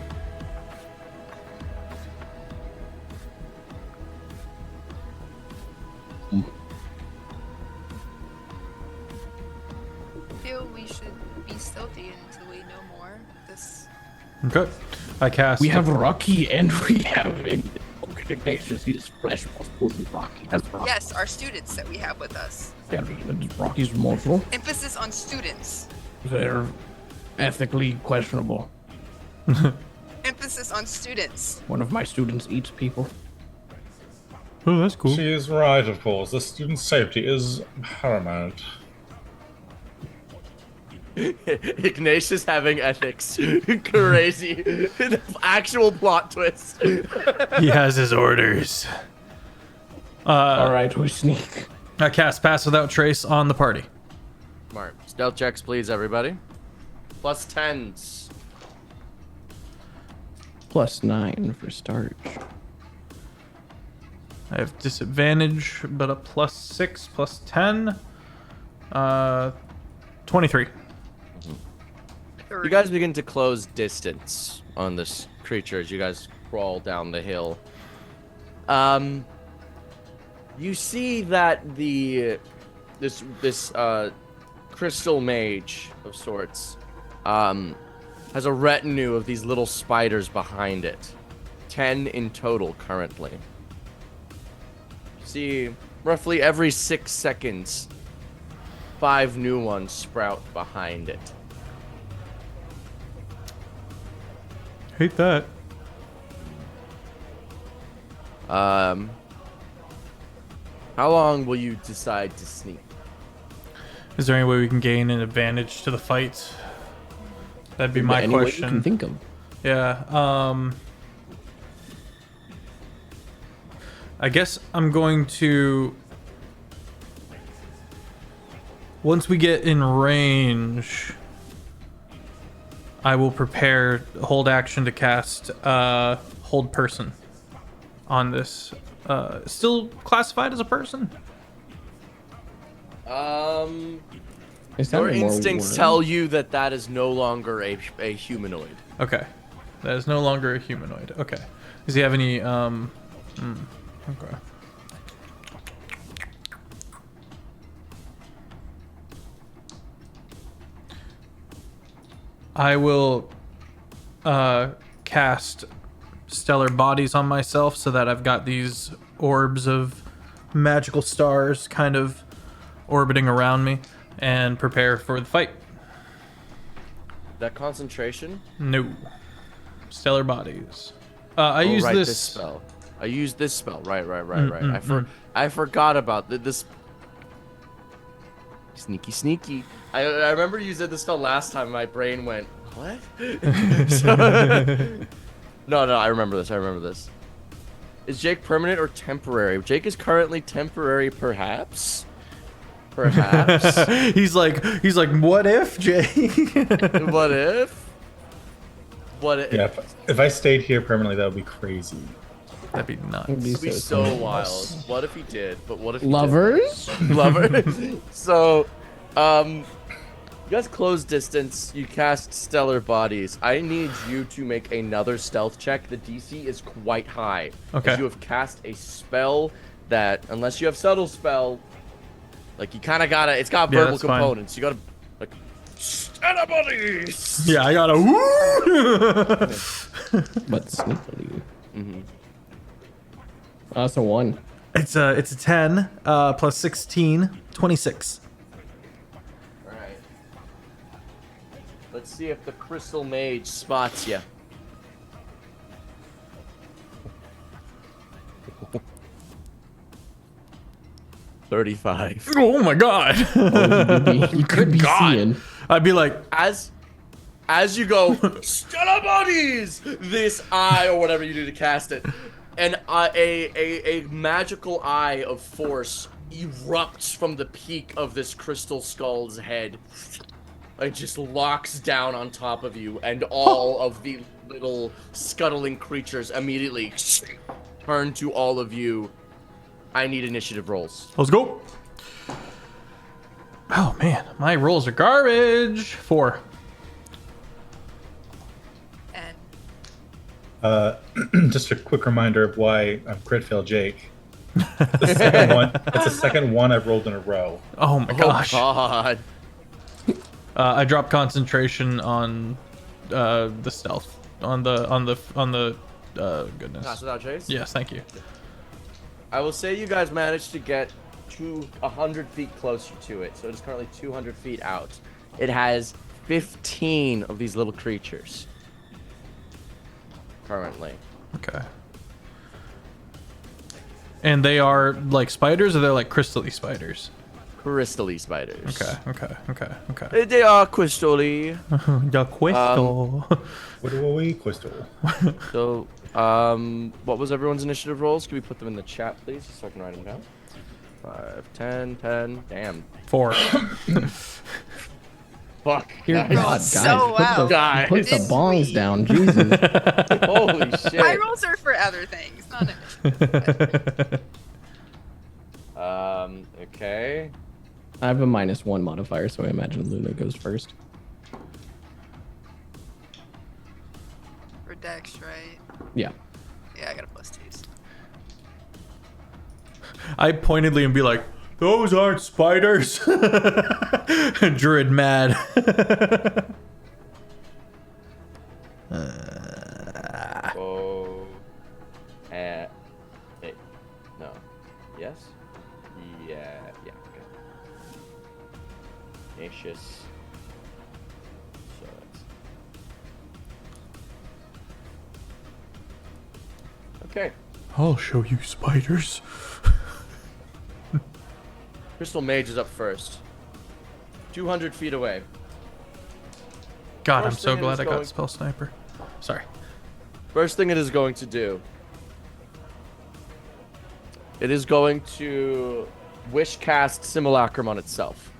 I feel we should be stealthy until we know more. This. Okay. I cast. We have Rocky and we have Ignatius. He's flesh most Rocky. That's Rocky. Yes, our students that we have with us. Yeah, Rocky's mortal. Emphasis on students. They're ethically questionable. Emphasis on students. One of my students eats people. Oh, that's cool. She is right, of course. The student's safety is paramount. Ignatius having ethics. Crazy. Actual plot twist. He has his orders. All right, we sneak. I cast Pass Without Trace on the party. Smart. Stealth checks, please, everybody. Plus 10s. +9 for Startch. I have disadvantage, but a +6, +10. 23. You guys begin to close distance on this creature as you guys crawl down the hill. You see that this crystal mage of sorts has a retinue of these little spiders behind it. 10 in total currently. See, roughly every 6 seconds, 5 new ones sprout behind it. Hate that. How long will you decide to sneak? Is there any way we can gain an advantage to the fight? That'd be my Any way question. you can think of. Yeah. I guess I'm going to. Once we get in range, I will prepare hold action to cast hold person on this. Still classified as a person? Is that Your more instincts worm? tell you that that is no longer a humanoid. Okay. That is no longer a humanoid. Okay. Does he have any okay. I will cast stellar bodies on myself so that I've got these orbs of magical stars kind of orbiting around me and prepare for the fight. That concentration? No. Stellar bodies. I use right, this spell. I used this spell. Right. I forgot about this. Sneaky. I remember you said this spell last time. My brain went, what? No, I remember this. Is Jake permanent or temporary? Jake is currently temporary, perhaps. he's like, what if, Jay? What if? Yeah, if I stayed here permanently, that would be crazy. That'd be nuts. It'd be It'd be so so wild. What if he did? But what if he Lovers? didn't? Lovers. So, you guys close distance. You cast stellar bodies. I need you to make another stealth check. The DC is quite high. Okay. As you have cast a spell that, unless you have subtle spell, like you kind of gotta. It's got Yeah, verbal that's fine. components. You gotta like stellar bodies. Yeah, I got a woo. But sneakily. That's a 1. It's a 10 plus 16, 26. All right. Let's see if the crystal mage spots you. $35. Oh my god. You could be seeing. I'd be like, As you go, stellar bodies, this eye or whatever you do to cast it, and a magical eye of force erupts from the peak of this crystal skull's head. It just locks down on top of you, and all of the little scuttling creatures immediately turn to all of you. I need initiative rolls. let's go. Oh man, my rolls are garbage. 4. And Just a quick reminder of why I'm crit fail Jake. The second one. It's the second one I've rolled in a row. Oh my gosh. Oh God. I dropped concentration on the stealth. On the goodness. Pass without trace? Yes, thank you. I will say you guys managed to get to 100 feet closer to it, so it is currently 200 feet out. It has 15 of these little creatures currently. Okay. And they are like spiders, or they're like crystally spiders? Crystally spiders. Okay. They are crystally. The crystal. What do we crystal? So, what was everyone's initiative rolls? Can we put them in the chat, please, so I can write them down? 5, 10. Damn. 4. Fuck. Dear Guys. God, guys, So well. Guys. put the bongs down, Jesus. Holy shit. my rolls are for other things, not initiative. Okay. I have a -1 modifier, so I imagine Luna goes first. For Dex, right? Yeah. Yeah, I got a +2s. I pointedly and be like, those aren't spiders. Druid mad. Oh. Hey. No. Yes? Yeah. Okay. Nacious. So that's... Okay. I'll show you spiders. Crystal Mage is up first. 200 feet away. God, I'm First so thing it glad is I got going- spell sniper. Sorry. First thing it is going to do. It is going to wish cast Simulacrum on itself.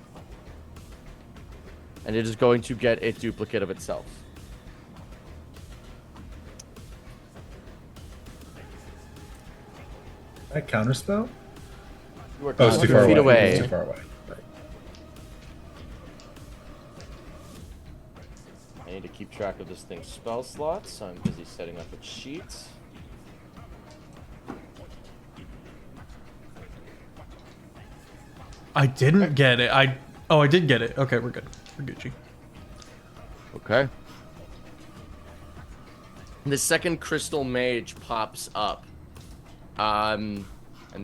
And it is going to get a duplicate of itself. That counterspell? You are Oh, it's too 200 far feet away. away. It's too far away. Right. I need to keep track of this thing's spell slots, so I'm busy setting up its sheets. I didn't get it. I did get it. Okay, we're good. We're Gucci. Okay. The second crystal mage pops up. And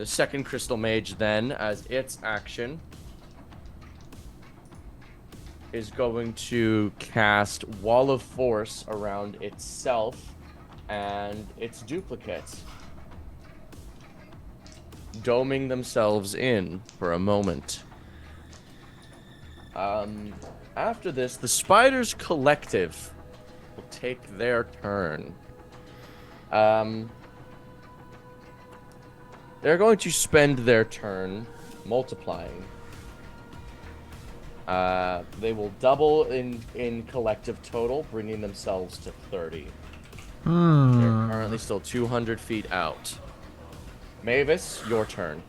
the second crystal mage then, as its action, is going to cast Wall of Force around itself and its duplicates, doming themselves in for a moment. After this, the Spiders Collective will take their turn. They're going to spend their turn multiplying. They will double in collective total, bringing themselves to 30. They're currently still 200 feet out. Mavis, your turn.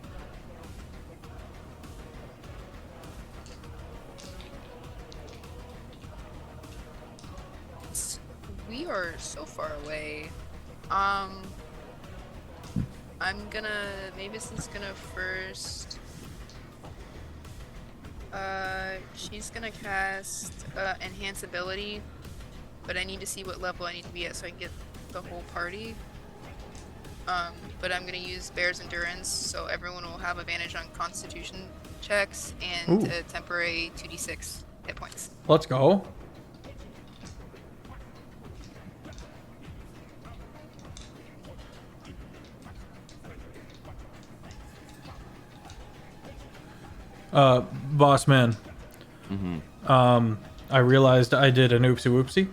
We are so far away. Mavis is gonna first. She's gonna cast Enhance Ability, but I need to see what level I need to be at so I can get the whole party. But I'm gonna use Bear's Endurance, so everyone will have advantage on Constitution checks and Ooh. temporary 2d6 hit points. Let's go. Boss man. I realized I did an oopsie whoopsie,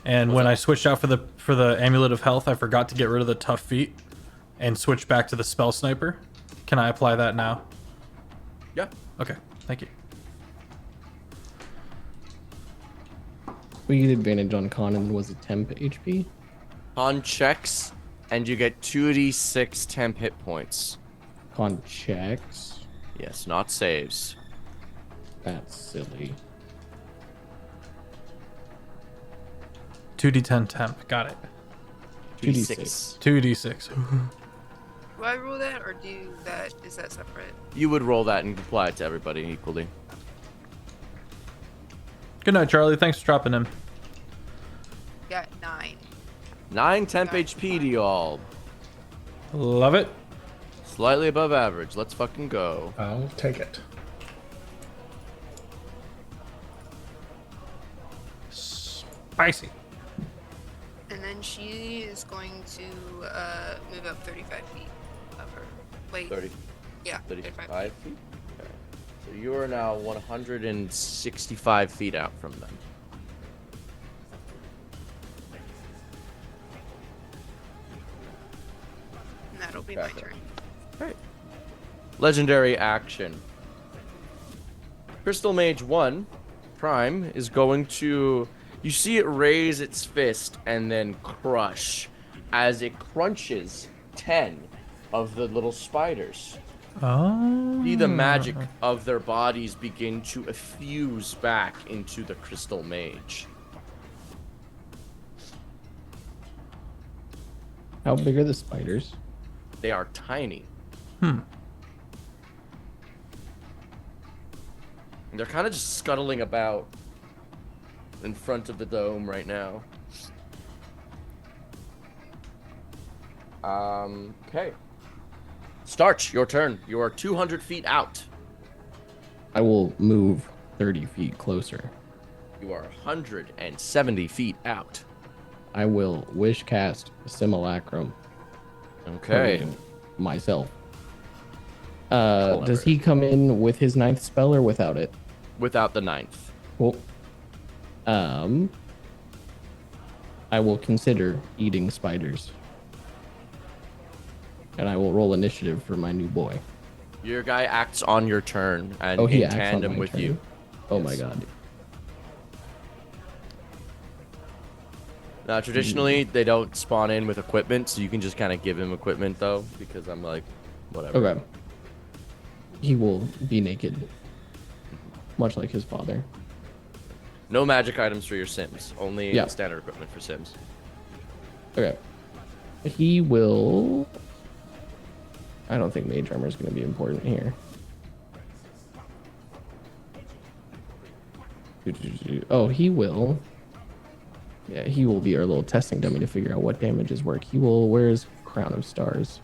and when I switched out for the amulet of health, I forgot to get rid of the tough feet, and switch back to the spell sniper. Can I apply that now? Yeah. Okay, thank you. We get advantage on con and was it temp HP? On checks, and you get 2d6 temp hit points. Con checks. Yes, not saves. That's silly. 2d10 temp. Got it. 2d6. 2d6. Do I roll that or do that? Is that separate? You would roll that and apply it to everybody equally. Good night, Charlie. Thanks for dropping in. Got 9. 9 temp HP to y'all. Love it. Slightly above average. Let's fucking go. I'll take it. Spicy. And then she is going to move up 35 feet of her. Wait. 30, Yeah. 35 feet? Okay. So you are now 165 feet out from them. And that'll be my Gotcha. turn. Right. Legendary action. Crystal Mage 1, Prime, is going to... You see it raise its fist and then crush as it crunches 10 of the little spiders. Oh. See the magic of their bodies begin to effuse back into the Crystal Mage. How big are the spiders? They are tiny. Hmm. And they're kind of just scuttling about in front of the dome right now. Okay. Startch, your turn. You are 200 feet out. I will move 30 feet closer. You are 170 feet out. I will wish cast Simulacrum. Okay. targeting myself. Does he come in with his 9th spell or without it? Without the 9th. Well, I will consider eating spiders. And I will roll initiative for my new boy. Your guy acts on your turn and He in acts on tandem my with turn? you. Oh my Yes. god. Now, traditionally, they don't spawn in with equipment, so you can just kind of give him equipment, though, because I'm like, whatever. Okay. He will be naked, much like his father. No magic items for your Sims. Only Yeah. standard equipment for Sims. Okay. He will. I don't think mage armor is going to be important here. Oh, he will. Yeah, he will be our little testing dummy to figure out what damages work. He will wear his crown of stars.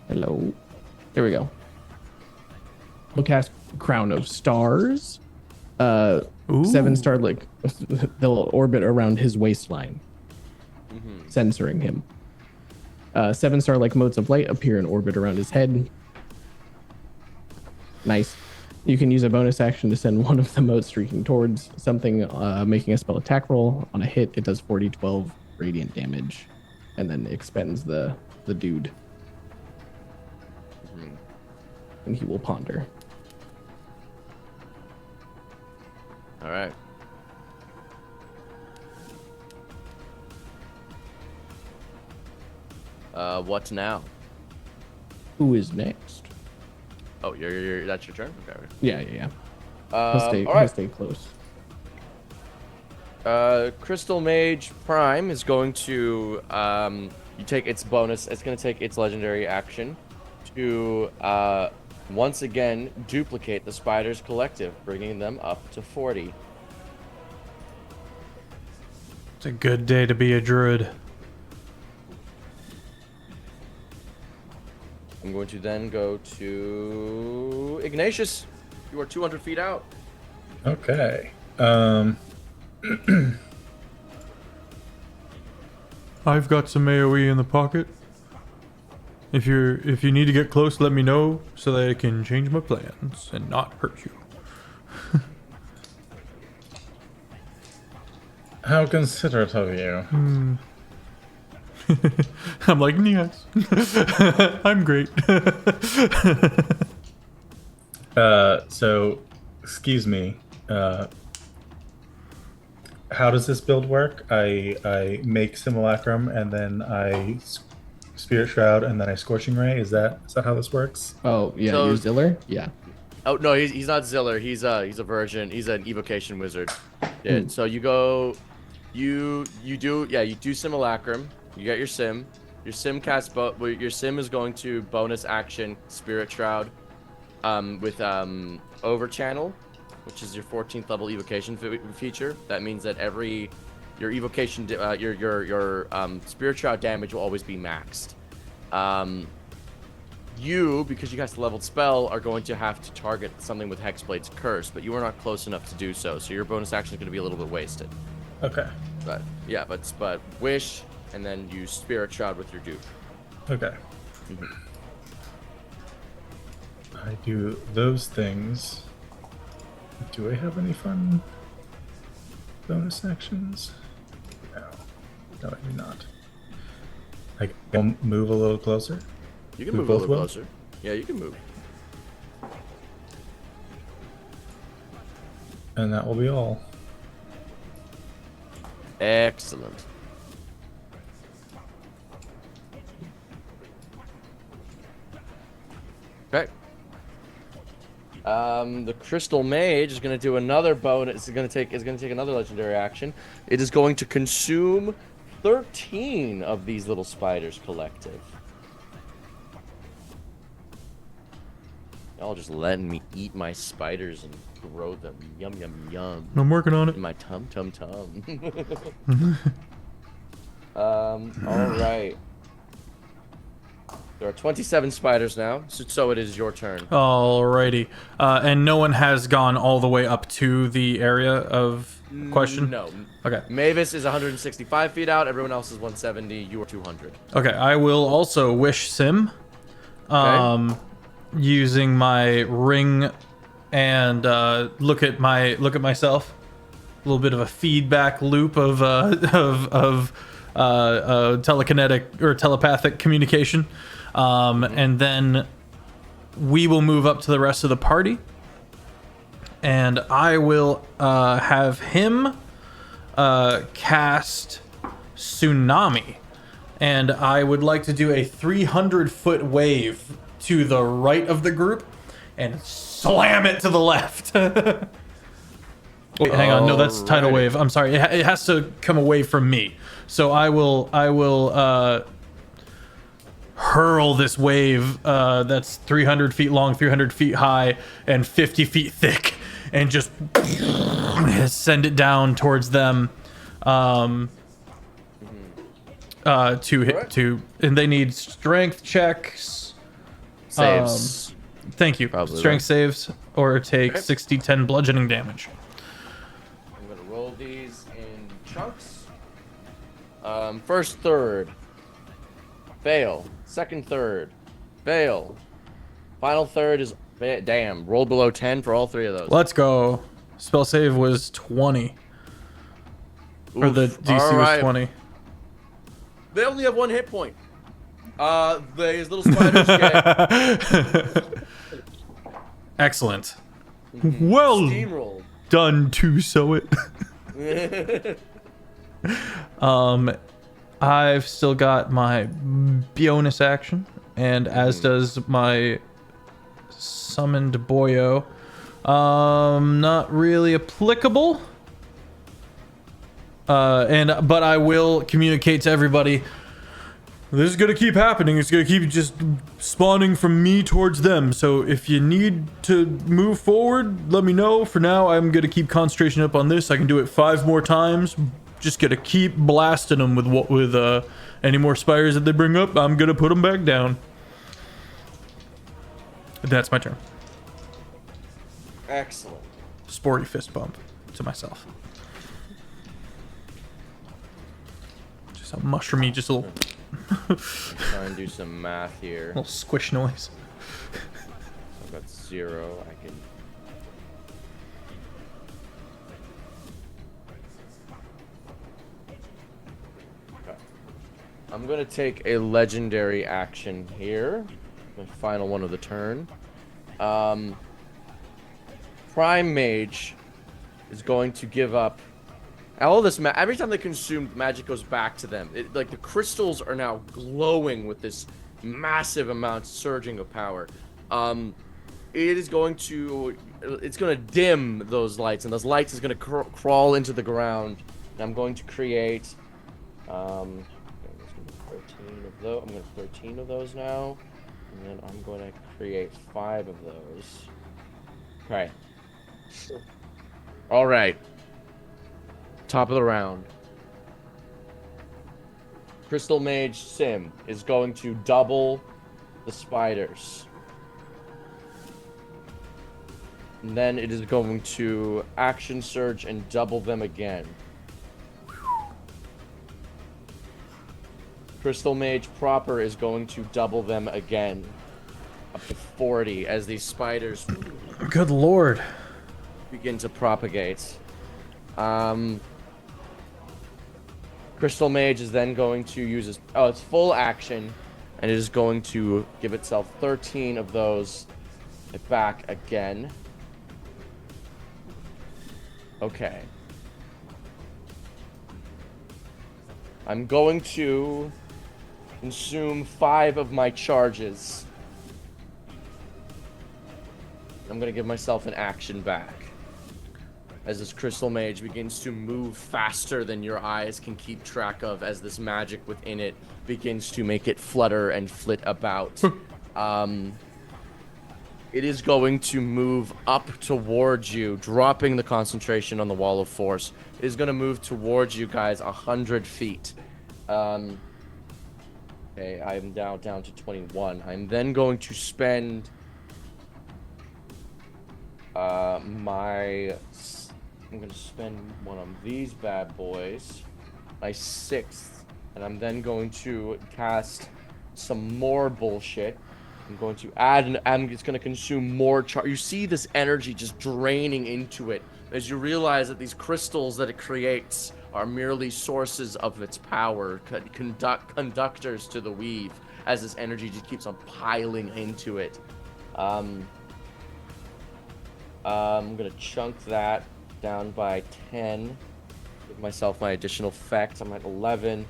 Hello. There we go. We'll cast Crown of Stars. 7-star, like, they'll orbit around his waistline, censoring him. 7-star, like, motes of light appear and orbit around his head. Nice. You can use a bonus action to send one of the motes streaking towards something, making a spell attack roll. On a hit, it does 4d12 radiant damage, and then expends the dude. And he will ponder. All right. What now? Who is next? Oh, you're that's your turn. Okay. Yeah. He'll stay, all right. he'll stay close. Crystal Mage Prime is going to you take its bonus. It's going to take its legendary action to once again duplicate the Spiders Collective, bringing them up to 40. It's a good day to be a druid. I'm going to then go to Ignatius. You are 200 feet out. Okay. I've got some AoE in the pocket. If you need to get close, let me know so that I can change my plans and not hurt you. How considerate of you. I'm like, yes. I'm great. So, excuse me. How does this build work? I make Simulacrum and then I Spirit Shroud and then I Scorching Ray. Is that how this works? Oh, yeah, So- you're Ziller? Yeah. Oh no, he's not Ziller. He's a virgin. He's an evocation wizard. Yeah. So you go, you do Simulacrum. You get your sim. Your sim casts your sim is going to bonus action Spirit Shroud, with Overchannel, which is your 14th level evocation feature. That means that your evocation your Spirit Shroud damage will always be maxed. You, because you cast a leveled spell, are going to have to target something with Hexblade's Curse, but you are not close enough to do so, so your bonus action is going to be a little bit wasted. Okay. But yeah, but Wish, and then you Spirit Shroud with your dupe. Okay. I do those things. Do I have any fun bonus actions? No. No, I do not. I can move a little closer. You can We move a both little will? closer. Yeah, you can move. And that will be all. Excellent. Okay. The Crystal Mage is going to do another bonus. Is going to take another legendary action. It is going to consume 13 of these little spiders collective. Y'all just letting me eat my spiders and grow them. Yum yum yum. I'm working on it. In my tum. All right. There are 27 spiders now, so it is your turn. Alrighty. And no one has gone all the way up to the area of question? No. Okay. Mavis is 165 feet out. Everyone else is 170. You are 200. Okay, I will also wish sim. Using my ring and look at myself. A little bit of a feedback loop of telekinetic or telepathic communication. And then we will move up to the rest of the party. And I will have him cast Tsunami. and I would like to do a 300-foot wave to the right of the group and slam it to the left. Wait, hang on. No, that's tidal wave. I'm sorry. It has to come away from me. So I will hurl this wave that's 300 feet long, 300 feet high, and 50 feet thick, and just send it down towards them. To hit and they need strength checks. Saves. Thank you. Probably Strength right. saves or take 60-10 bludgeoning damage. I'm gonna roll these in chunks. First third, fail. Second third, fail. Final third is damn. Roll below 10 for all 3 of those. Let's go. Spell save was 20. Or the Oof. DC All was right. 20. They only have 1 hit point. These little spiders get Excellent. Well steamrolled. done, Tsusoet. I've still got my bonus action, and as does my summoned boyo. Not really applicable. But I will communicate to everybody. This is gonna keep happening. It's gonna keep just spawning from me towards them. So if you need to move forward, let me know. For now, I'm gonna keep concentration up on this. I can do it 5 more times. Just gonna keep blasting them with any more spiders that they bring up. I'm gonna put them back down. That's my turn. Excellent. Sporty fist bump to myself. Just a mushroomy, just a little. Try and do some math here. Little squish noise. I've got 0. I can. Okay. I'm gonna take a legendary action here. My final one of the turn. Prime Mage is going to give up all this. Every time they consume, magic goes back to them. Like the crystals are now glowing with this massive amount surging of power. It's going to dim those lights, and those lights is going to crawl into the ground. And I'm going to create. I'm going to 13 of those now, and then I'm going to create 5 of those. Okay. All right. Top of the round. Crystal Mage Sim is going to double the spiders. And then it is going to action surge and double them again. Crystal Mage proper is going to double them again. Up to 40 as these spiders Good lord. begin to propagate. Crystal Mage is then going to use its full action, and it is going to give itself 13 of those back again. Okay. I'm going to consume 5 of my charges. I'm going to give myself an action back. As this Crystal Mage begins to move faster than your eyes can keep track of, as this magic within it begins to make it flutter and flit about. It is going to move up towards you, dropping the concentration on the wall of force. It is going to move towards you guys 100 feet. Okay, I'm now down to 21. I'm then going to spend I'm going to spend one of these bad boys, my 6th, and I'm then going to cast some more bullshit. I'm going to add, and it's going to consume more You see this energy just draining into it as you realize that these crystals that it creates are merely sources of its power, conductors to the weave, as this energy just keeps on piling into it. I'm going to chunk that down by 10. Give myself my additional effect. I'm at 11.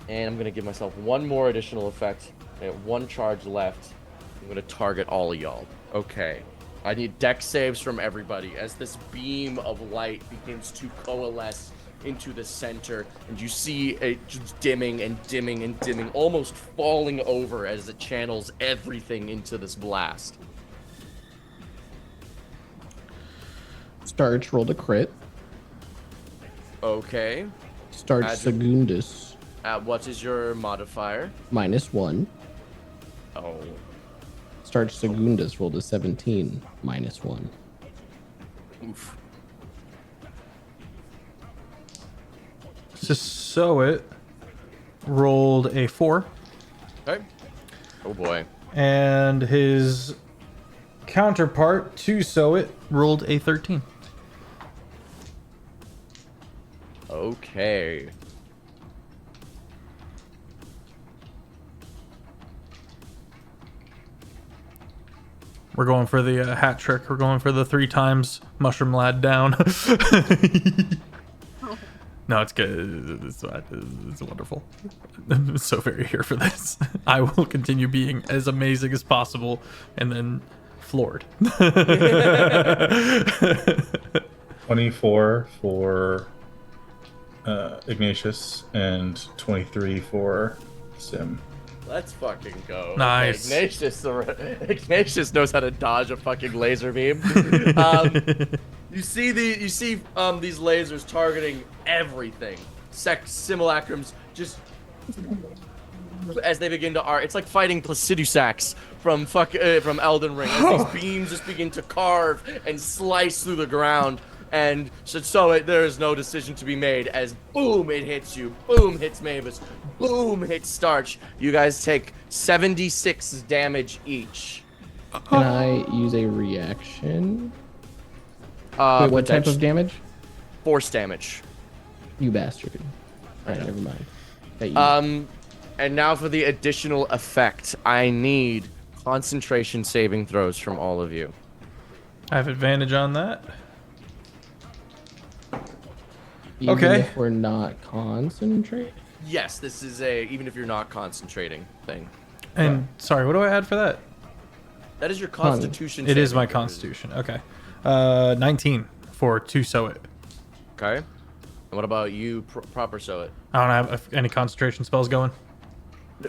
And I'm gonna give myself one more additional effect. I have one charge left. I'm gonna target all of y'all. Okay. I need dex saves from everybody as this beam of light begins to coalesce into the center, and you see it just dimming and dimming and dimming, almost falling over as it channels everything into this blast. Startch rolled a crit. Okay. Startch Segundus. What is your modifier? -1. Oh. Startch Segundus rolled a 17, -1. Oof. Tsusoet rolled a 4. Okay. Oh boy. And his counterpart, Tsusoet, rolled a 13. Okay. We're going for the hat trick. We're going for the 3 times Mushroom Lad down. No, it's good. It's wonderful. I'm so very here for this. I will continue being as amazing as possible and then floored. 24 for Ignatius and 23 for Sim. Let's fucking go. Nice. Okay, Ignatius knows how to dodge a fucking laser beam. You see these lasers targeting everything. Simulacrums just as they begin to arc. It's like fighting Placidusax from Elden Ring. As these beams just begin to carve and slice through the ground. And so there is no decision to be made as boom, it hits you. Boom, hits Mavis. Boom, hits Startch. You guys take 76 damage each. Can I use a reaction? Wait, what type of damage? Force damage. You bastard. Alright, never mind. And now for the additional effect. I need concentration saving throws from all of you. I have advantage on that. Even Okay. if we're not concentrating? Yes, this is a even if you're not concentrating thing. And sorry, what do I add for that? That is your constitution. It is saving my throw. constitution. Okay. 19 for Tsusoet. Okay. And what about you, proper Soet? I don't have any concentration spells going.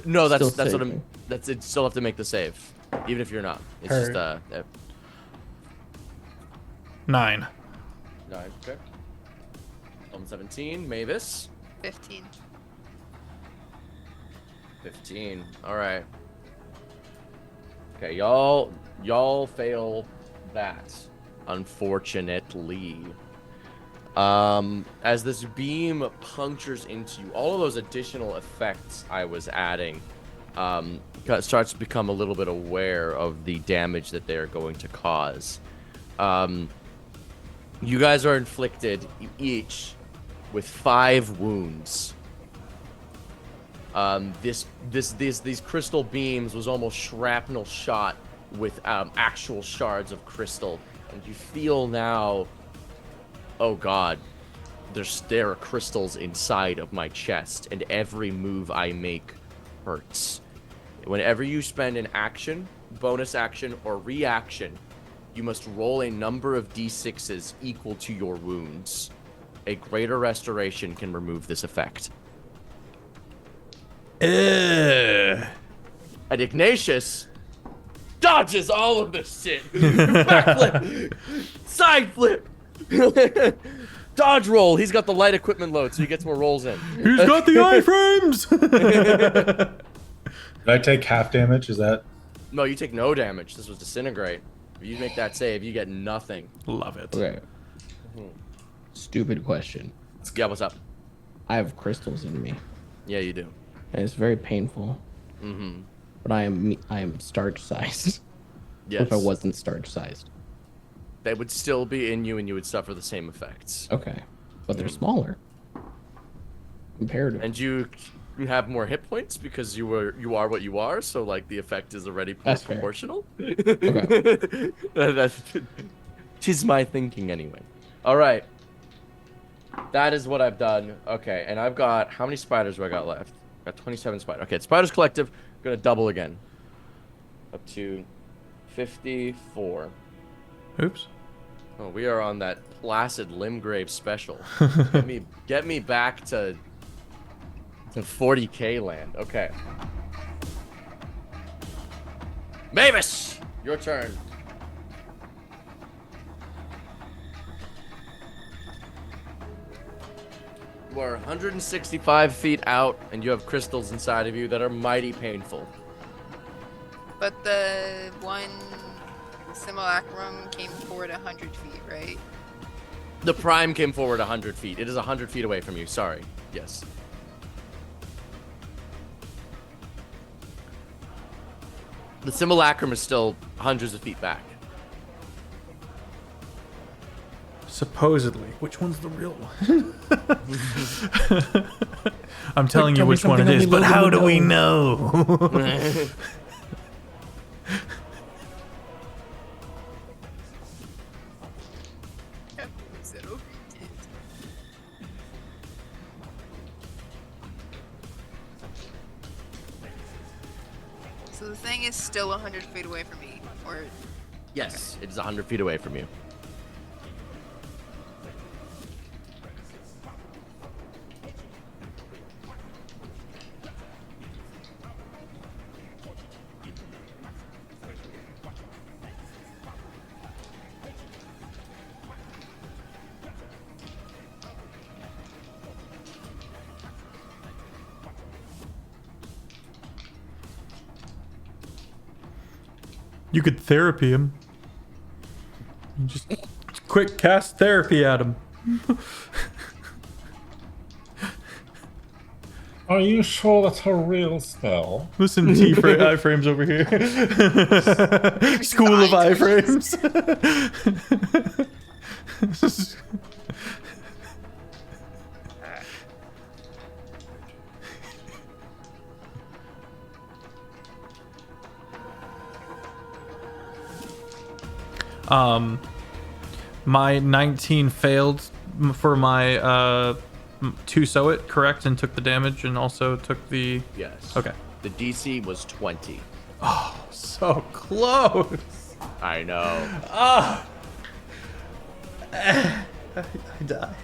No, that's Still what I'm. saving. That's it. Still have to make the save, even if you're not. It's Heard. just 9. 9. Okay. 17. Mavis. 15. 15. All right. Okay, y'all fail that, unfortunately. As this beam punctures into you, all of those additional effects I was adding starts to become a little bit aware of the damage that they're going to cause. You guys are inflicted each with 5 wounds. These crystal beams was almost shrapnel shot with actual shards of crystal, and you feel now, oh god, there are crystals inside of my chest, and every move I make hurts. Whenever you spend an action, bonus action, or reaction, you must roll a number of d6s equal to your wounds. A greater restoration can remove this effect. And Ignatius dodges all of this shit. Backflip, side flip, dodge roll. He's got the light equipment load, so he gets more rolls in. Who's got the iframes? Did I take half damage? Is that? No, you take no damage. This was disintegrate. If you make that save, you get nothing. Love it. Okay. Stupid question. Yeah, what's up? I have crystals in me, Yeah, you do. and it's very painful. Mm-hmm. But I am starch sized. Yes. If I wasn't starch sized. They would still be in you, and you would suffer the same effects. Okay. But they're smaller. Comparatively. And you have more hit points because you are what you are. So like the effect is already That's fair. proportional. Okay. That's tis my thinking anyway. All right. That is what I've done. Okay, and I've got how many spiders do I got left? Got 27 spider. Okay, Spiders Collective. Gonna double again. Up to 54. Oops. Oh, we are on that Placid Limgrave special. Get me back to 40k land. Okay. Mavis, your turn. You are 165 feet out, and you have crystals inside of you that are mighty painful. But the one simulacrum came forward 100 feet, right? The prime came forward 100 feet. It is 100 feet away from you. Sorry. Yes. The simulacrum is still hundreds of feet back. Supposedly. Which one's the real one? I'm telling you tell me which one it something is, only but Logan how would do we know. know? So the thing is still 100 feet away from me, or Yes, it is 100 feet away from you. You could therapy him. You just quick cast therapy at him. Are you sure that's a real spell? Listen, iframes over here. School of iframes. My 19 failed for my Tsusoet, correct, and took the damage and also took the... Yes. Okay. The DC was 20. Oh, so close. I know. Ah. I die.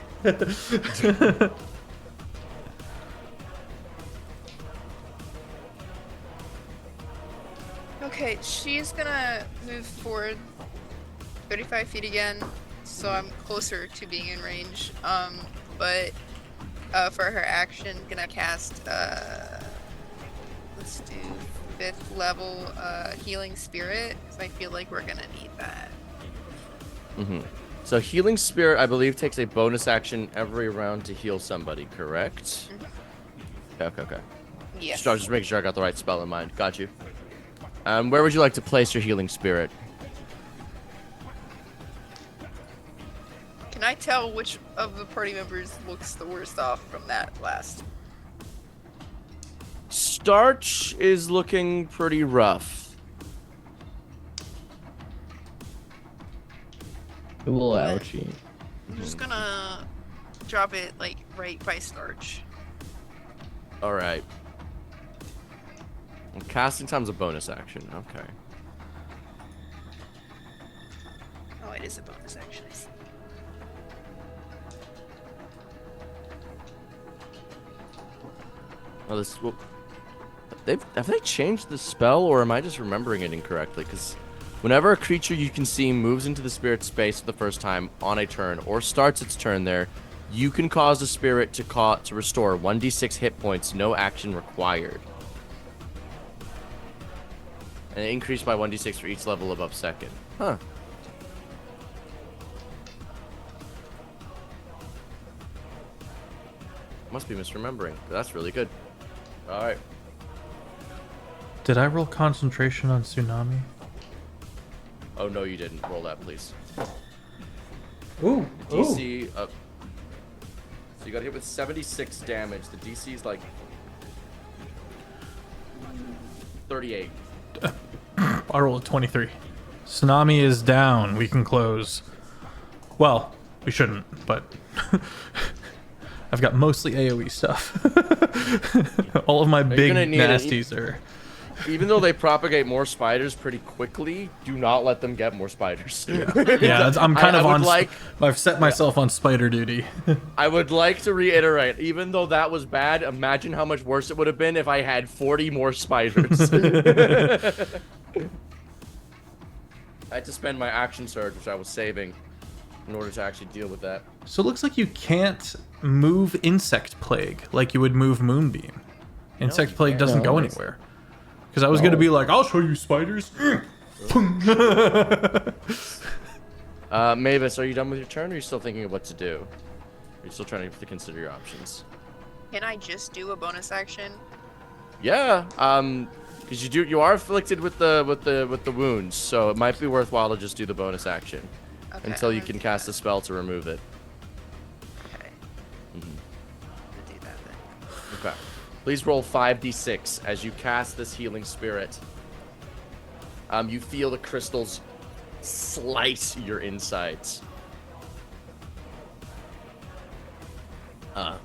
okay, she's gonna move forward 35 feet again, so I'm closer to being in range. But for her action, gonna cast let's do 5th level healing spirit, because I feel like we're gonna need that. So Healing Spirit, I believe, takes a bonus action every round to heal somebody, correct? Okay. Yes. Just making sure I got the right spell in mind. Got you. Where would you like to place your Healing Spirit? Can I tell which of the party members looks the worst off from that last? Startch is looking pretty rough. A little ouchy. I'm just gonna drop it like right by Startch. All right. And casting time's a bonus action. Okay. Oh, it is a bonus action. I see. Oh, have they changed the spell, or am I just remembering it incorrectly? Because whenever a creature you can see moves into the spirit space for the first time on a turn, or starts its turn there, you can cause the spirit to restore 1d6 hit points, no action required. And it increased by 1d6 for each level above second. Huh. Must be misremembering. That's really good. All right. Did I roll concentration on tsunami? Oh, no, you didn't. Roll that, please. Ooh. DC, so you got hit with 76 damage. The DC is like 38. I rolled a 23. Tsunami is down. We can close. Well, we shouldn't, but I've got mostly AoE stuff. All of my big gonna need nasties are. Even though they propagate more spiders pretty quickly, do not let them get more spiders. Yeah, I'm kind of on. Like, I've set myself on spider duty. I would like to reiterate, even though that was bad, imagine how much worse it would have been if I had 40 more spiders. I had to spend my action surge, which I was saving, in order to actually deal with that. So it looks like you can't move insect plague like you would move moonbeam. Insect plague can't. doesn't go anywhere. Because I was gonna be like, I'll show you spiders. Mavis, are you done with your turn, or are you still thinking of what to do? Are you still trying to consider your options? Can I just do a bonus action? Yeah, because you are afflicted with the wounds, so it might be worthwhile to just do the bonus action Okay, until you I'm can gonna cast a spell to remove it. Okay. I'm gonna do that then. Okay. Please roll 5d6 as you cast this healing spirit. You feel the crystals slice your insides. How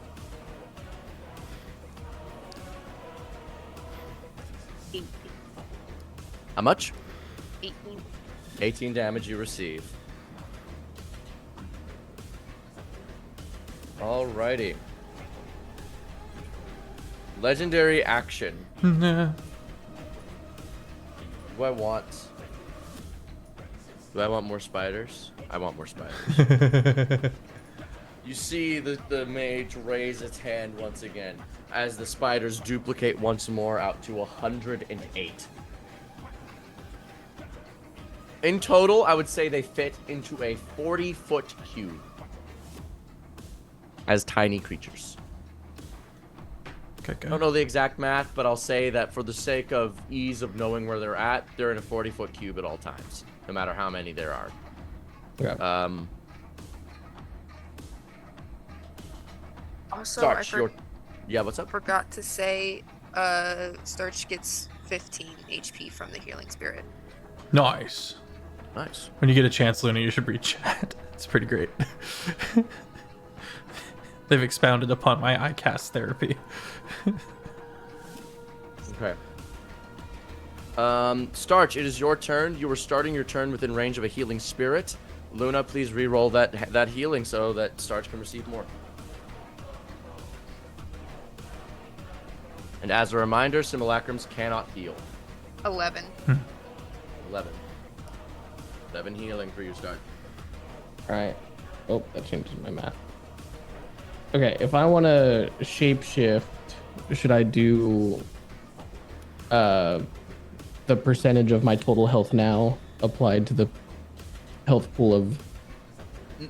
much? 18. 18 damage you receive. Alrighty. Legendary action. Do I want more spiders? I want more spiders. You see the mage raise its hand once again as the spiders duplicate once more out to 108. In total, I would say they fit into a 40-foot cube as tiny creatures. Okay, I don't know the exact math, but I'll say that for the sake of ease of knowing where they're at, they're in a 40-foot cube at all times, no matter how many there are. Okay. Also, Startch, yeah, what's up? forgot to say, Startch gets 15 HP from the healing spirit. Nice. Nice. When you get a chance, Luna, you should read chat. It's pretty great. They've expounded upon my ICAST therapy. Okay. Startch, it is your turn. You were starting your turn within range of a healing spirit. Luna, please re-roll that healing so that Startch can receive more. And as a reminder, simulacrums cannot heal. 11. 11. 11 healing for you, Startch. All right. Oh, that changes my math. Okay, if I want to shapeshift, should I do the percentage of my total health now applied to the health pool of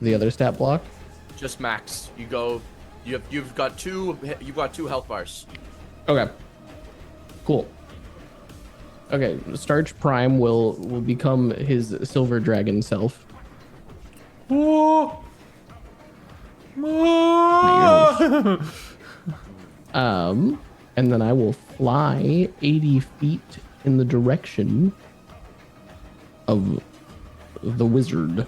the other stat block? Just max. You've got two health bars. Okay. Cool. Okay, Startch Prime will become his silver dragon self. Whoa. And then I will fly 80 feet in the direction of the wizard.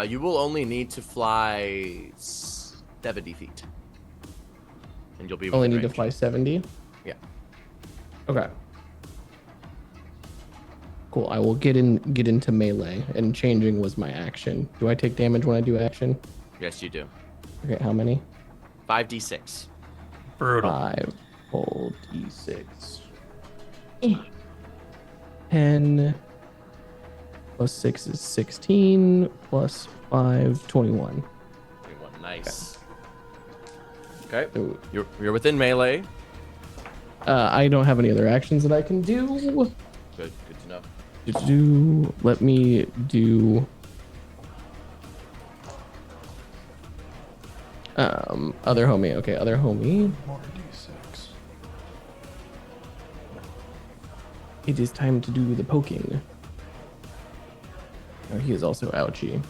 You will only need to fly 70 feet. And you'll be Only within need to range. fly 70? Yeah. Okay. Cool. I will get into melee, and changing was my action. Do I take damage when I do action? Yes, you do. Okay, how many? 5d6. Brutal. 5 whole d6. 10 plus 6 is 16 plus 5 21. 21. Nice. Okay. So, You're within melee. I don't have any other actions that I can do. Good to know. Let me do other homie. Okay, other homie. More D6. It is time to do the poking. Oh, he is also ouchie.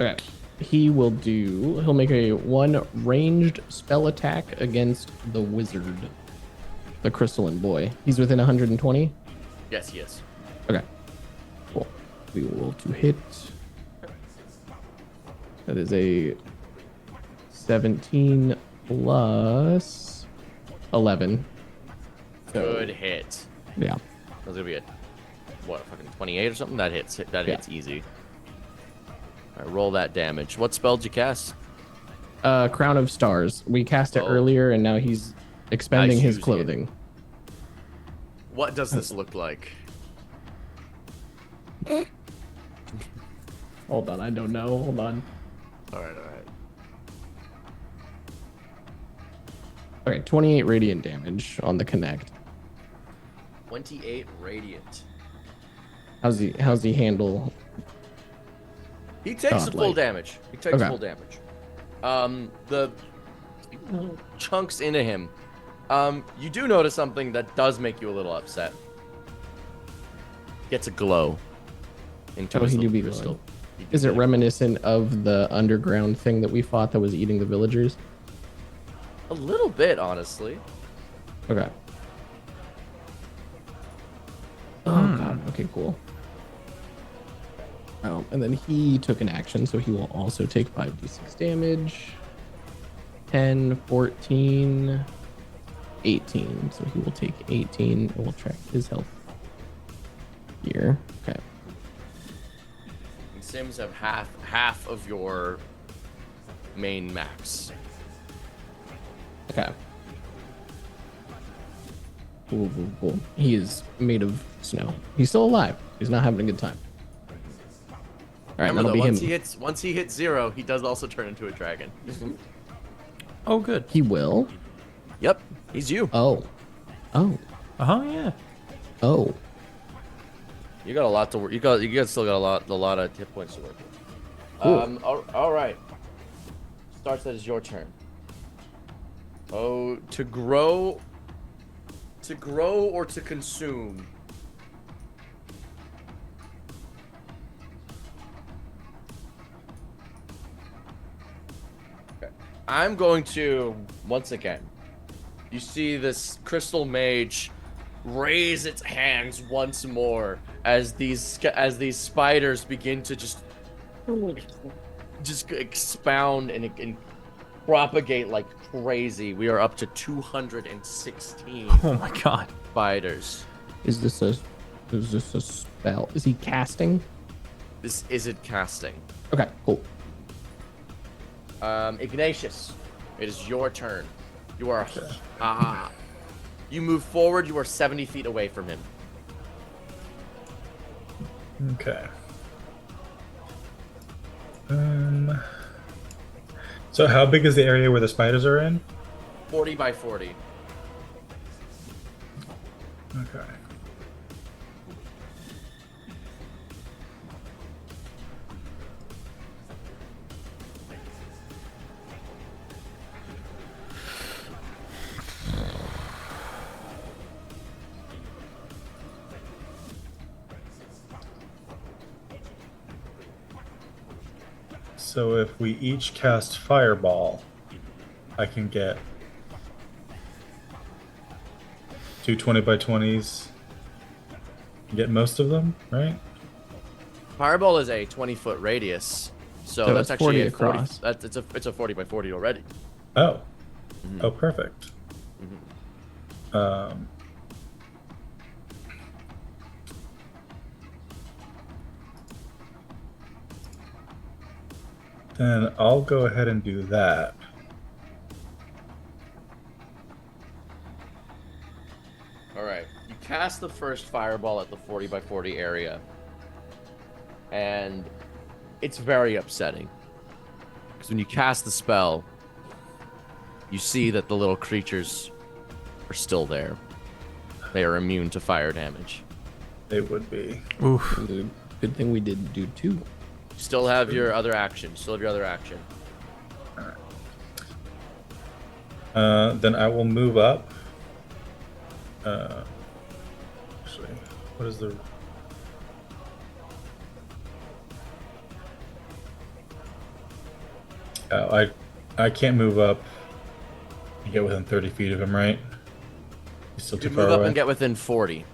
Okay. He'll make a 1 ranged spell attack against the wizard. The crystalline boy. He's within 120? Yes, he is. Okay. We will roll to hit. That is a 17 plus 11. So, Good hit. yeah. That's gonna be a what, fucking 28 or something? That hits. That hits easy. All right, roll that damage. What spell did you cast? Crown of Stars. We cast it earlier, and now he's expending Nice his using it. clothing. What does this look like? Hold on, I don't know. Hold on. All right. All right, 28 radiant damage on the connect. 28 radiant. How's he handle? He takes the full Godlike. damage. He takes Okay. full damage. The chunks into him. You do notice something that does make you a little upset. Gets a glow into his He do little be crystal. glowing. He do Is it get a- reminiscent of the underground thing that we fought that was eating the villagers? A little bit, honestly. Okay. Oh god. Okay, cool. And then he took an action, so he will also take 5d6 damage. 10, 14, 18. So he will take 18. And we'll track his health here. Okay. And Sims have half of your main max. Okay. Cool. He is made of snow. He's still alive. He's not having a good time. All right, Remember that'll though, be him. once he hits 0, he does also turn into a dragon. Oh, good. He will. Yep, he's you. Oh. Yeah. Oh. You got a lot to work. You still got a lot of hit points to work with. Cool. All right. Startch, that is your turn. Oh, to grow or to consume. Okay. I'm going to once again. You see this crystal mage raise its hands once more as these spiders begin to just expound and propagate like crazy. We are up to 216 Oh my god. spiders. Is this a spell? Is he casting? This isn't casting. Okay, cool. Ignatius, it is your turn. You are you move forward. You are 70 feet away from him. Okay. So how big is the area where the spiders are in? 40 by 40. Okay. So if we each cast Fireball, I can get two 20 by 20s. Get most of them, right? Fireball is a 20-foot radius, so So that's that's actually 40 a 40. across. It's a 40 by 40 already. Oh. Oh, perfect. Then I'll go ahead and do that. All right. You cast the first fireball at the 40 by 40 area, and it's very upsetting because when you cast the spell, you see that the little creatures are still there. They are immune to fire damage. They would be. Oof. Good thing we didn't do two. You still have your other action. Then I will move up. Actually, what is the... Oh, I can't move up and get within 30 feet of him, right? He's still too You far move up away. and get within 40.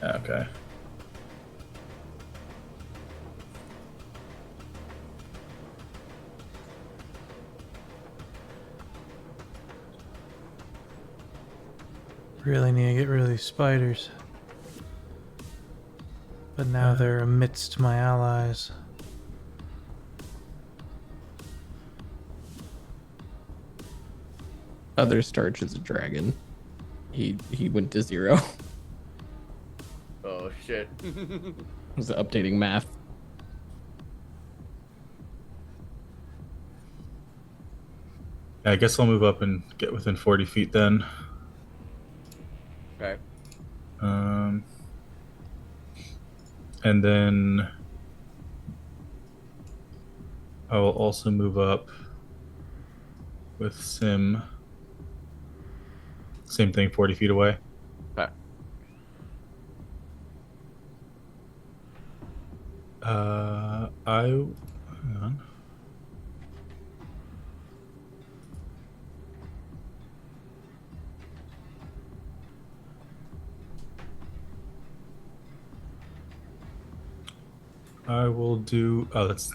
Okay. Really need to get rid of these spiders. But now they're amidst my allies. Other Startch is a dragon. He went to 0. Oh shit. Was updating math. Yeah, I guess I'll move up and get within 40 feet then. Okay. And then I will also move up with Sim. Same thing, 40 feet away. Okay. Hang on. I will do. Oh, that's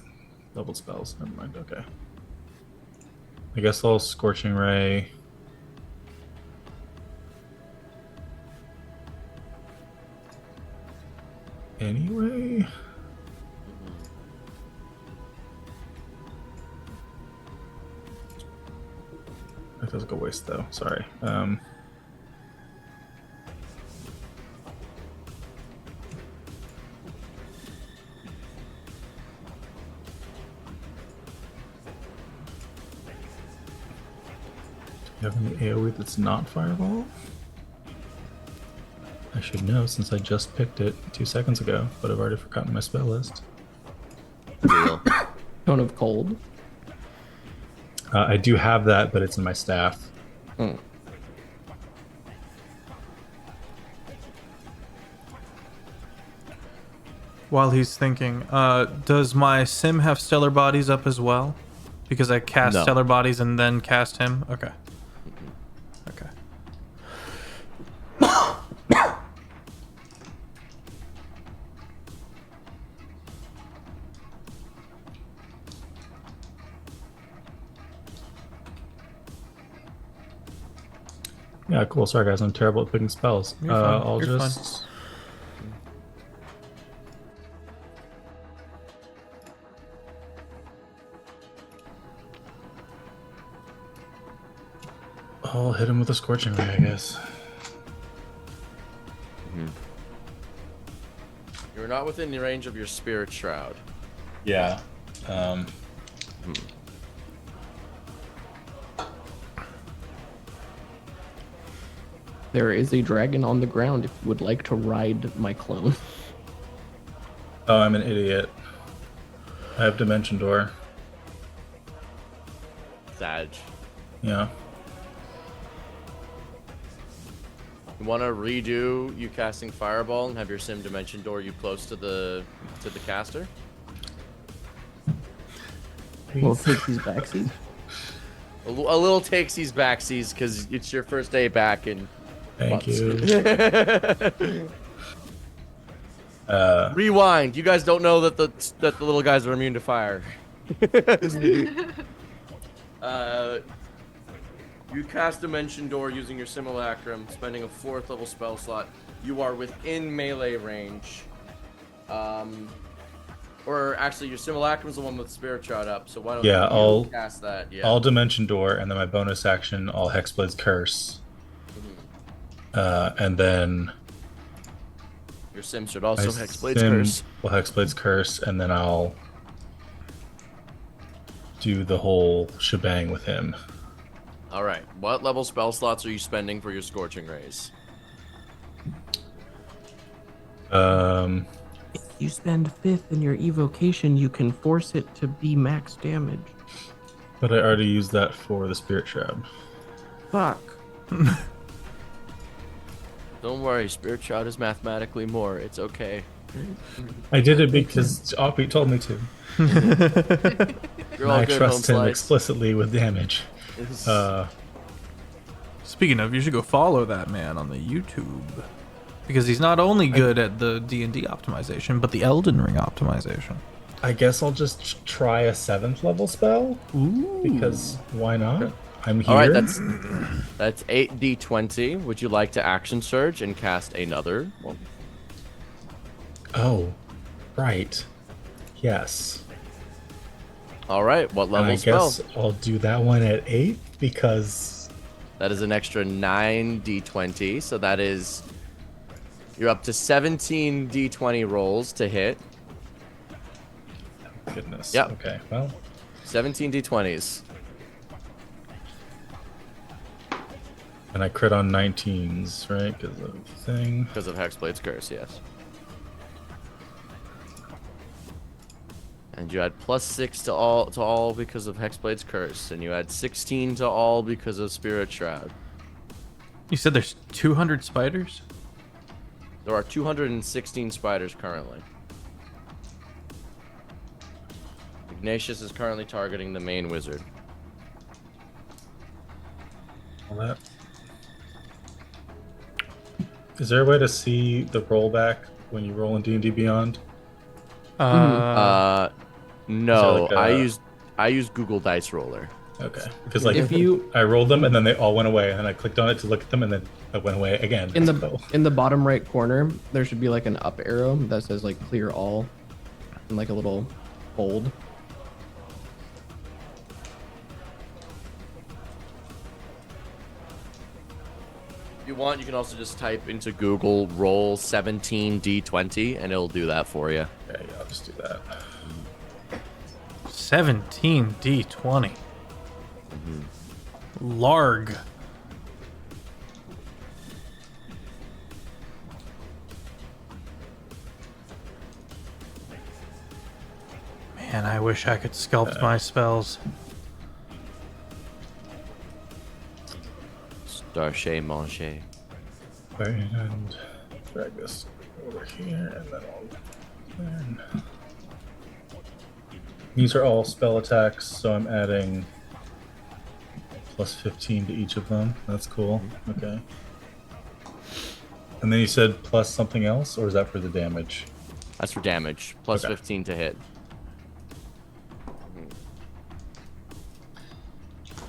leveled spells. Never mind. Okay. I guess I'll Scorching Ray. Anyway. That doesn't go waste though. Sorry. Do you have any AoE that's not Fireball? I should know since I just picked it 2 seconds ago, but I've already forgotten my spell list. Real. Tone of Cold. I do have that, but it's in my staff. Hmm. While he's thinking, does my sim have stellar bodies up as well? Because I cast No. stellar bodies and then cast him? Okay. Okay. Yeah, cool. Sorry, guys. I'm terrible at picking spells. You're fine. I'll You're just. I'll hit him with a Scorching Ray, I guess. You're not within the range of your Spirit Shroud. Yeah. There is a dragon on the ground if you would like to ride my clone. Oh, I'm an idiot. I have Dimension Door. Sag. Yeah. You want to redo you casting Fireball and have your Sim Dimension Door you close to the caster? We'll take these backsies. A little takesies backsies because it's your first day back and. Thank you. Rewind. You guys don't know that the little guys are immune to fire. You cast Dimension Door using your Simulacrum, spending a 4th level spell slot. You are within melee range. Or actually, your Simulacrum is the one with Spirit Shroud up. So why don't you I'll cast that? Yeah. I'll Dimension Door, and then my bonus action, I'll Hexblade's Curse. And then Your Sim should also my Hexblade's Sim Curse. will Hexblade's Curse, and then I'll do the whole shebang with him. All right. What level spell slots are you spending for your Scorching Rays? If you spend 5th in your evocation, you can force it to be max damage. But I already used that for the Spirit Shroud. Fuck. Don't worry, Spirit Shroud is mathematically more. It's okay. I did it because Oppie told me to. You're all I good, trust Home him Slice. explicitly with damage. Speaking of, you should go follow that man on the YouTube. Because he's not only good at the D&D optimization, but the Elden Ring optimization. I guess I'll just try a 7th level spell. Ooh. Because why not? I'm here. All right, that's 8d20. Would you like to action surge and cast another one? Oh, right. Yes. All right, what And level I spell? guess I'll do that one at 8 because That is an extra 9d20, so that is you're up to 17 d20 rolls to hit. goodness. Yep. Okay. Well, 17 d20s. and I crit on 19s, right? Because of the thing. Because of Hexblade's Curse, yes. And you had +6 to all because of Hexblade's Curse, and you had 16 to all because of Spirit Shroud. You said there's 200 spiders? There are 216 spiders currently. Ignatius is currently targeting the main wizard. Well, that... Is there a way to see the rollback when you roll in D&D Beyond? No, like a- I use Google Dice Roller. Okay. Because like If you I rolled them and then they all went away, and then I clicked on it to look at them, and then it went away again. in So- the bottom right corner, there should be like an up arrow that says like clear all, and like a little fold. If you want, you can also just type into Google roll 17d20 and it'll do that for you. Okay, yeah, I'll just do that. 17d20. Larg. Man, I wish I could sculpt my spells. Startch Mange. Right, and drag this over here, and then then... These are all spell attacks, so I'm adding +15 to each of them. That's cool. Okay. And then you said plus something else, or is that for the damage? That's for damage. Plus Okay. 15 to hit.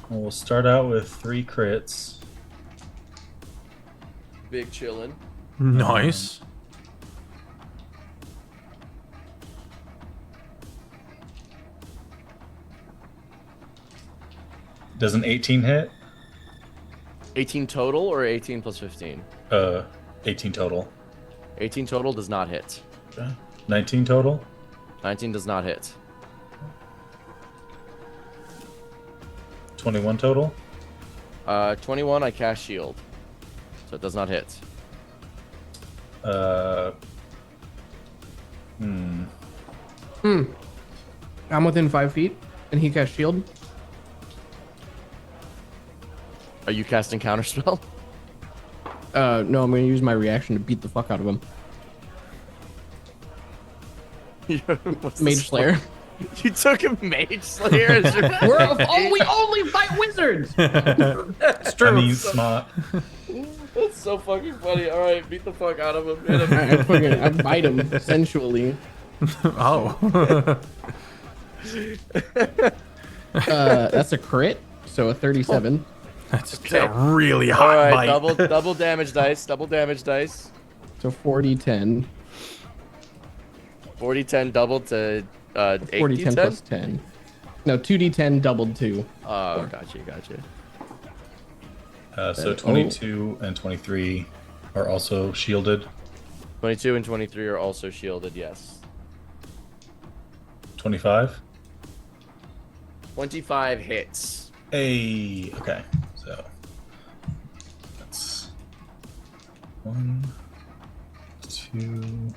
Well, we'll start out with 3 crits. Big chillin'. Nice. Does an 18 hit? 18 total or 18 plus 15? 18 total. 18 total does not hit. Okay. 19 total? 19 does not hit. 21 total? 21 I cast shield. So it does not hit. I'm within 5 feet, and he casts shield. Are you casting counterspell? No, I'm gonna use my reaction to beat the fuck out of him. What's Mage this Slayer. for? You took a Mage Slayer as your We only fight wizards. It's true. I mean, smart. That's so fucking funny. Alright, beat the fuck out of him. Hit him. I bite him sensually. Oh. That's a crit, so a 37. That's Okay. a really hot Alright, bite. double damage dice. Double damage dice. So 40, 10. 40, 10 doubled to 40, 10 8d10? plus 10. No, 2d10 doubled 2. Oh, gotcha. So 22 and 23 are also shielded. 22 and 23 are also shielded, yes. 25? 25 hits. Hey, okay. So that's 1, 2.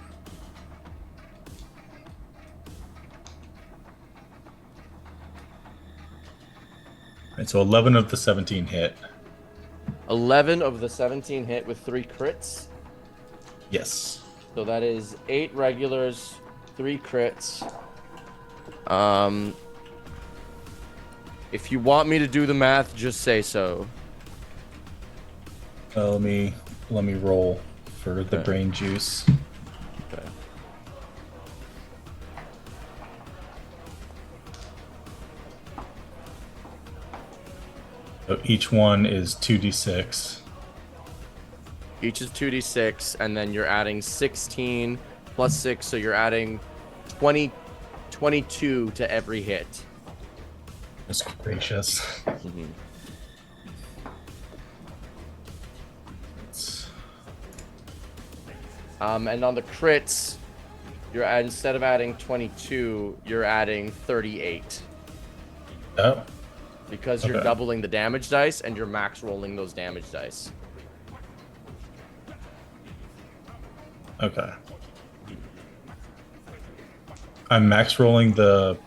Right, so 11 of the 17 hit. 11 of the 17 hit with 3 crits. Yes. So that is 8 regulars, 3 crits. If you want me to do the math, just say so. Let me roll for the brain juice. Okay. So each one is 2d6. Each is 2d6, and then you're adding 16 plus 6, so you're adding 22 to every hit. That's gracious. Mhm. And on the crits, instead of adding 22, you're adding 38. Oh, Because you're Okay. doubling the damage dice, and you're max rolling those damage dice. okay. I'm max rolling the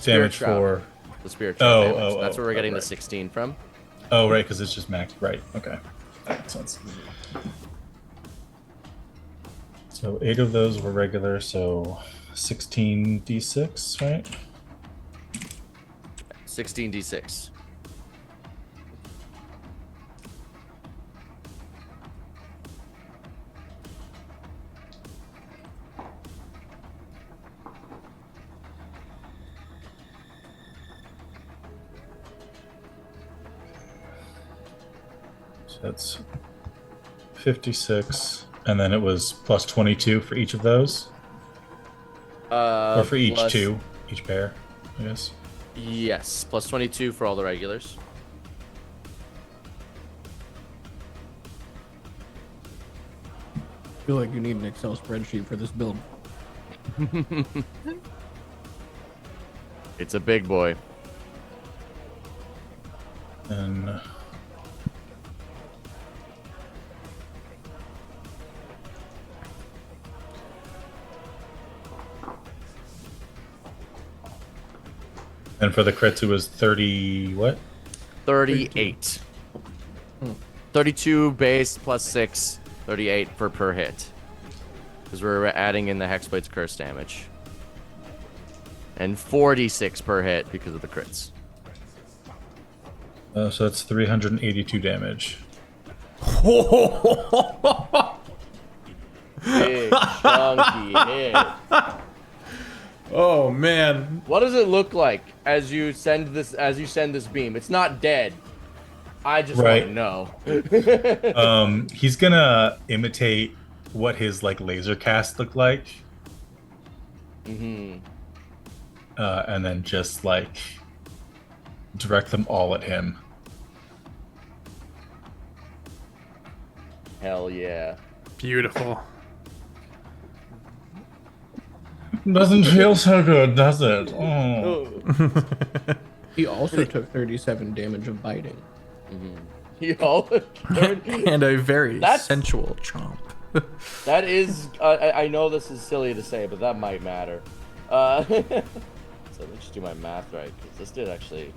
damage Spirit for. The spiritual Oh, damage. oh, That's oh, where we're getting right. the 16 from. Oh, right, because it's just max. Right. Okay. That makes sense. So 8 of those were regular, so 16d6, right? 16d6. So that's 56, and then it was plus 22 for each of those, or for each Plus- two, each pair, I guess. Yes, plus 22 for all the regulars. I feel like you need an Excel spreadsheet for this build. It's a big boy. And and for the crits, it was 30. What? 38. 32 base plus 6, 38 for per hit. Because we're adding in the Hexblade's curse damage. And 46 per hit because of the crits. So that's 382 damage. Big chunky hit. Oh man. What does it look like as you send this beam? It's not dead. I just Right. want to know. He's gonna imitate what his like laser cast looked like, Mm-hmm. and then just like direct them all at him. Hell yeah. Beautiful. Doesn't feel so good, does it? Oh. He also took 37 damage of biting. Yo, And a very That's- sensual chomp. that is. I know this is silly to say, but that might matter. So let me just do my math right, because this did actually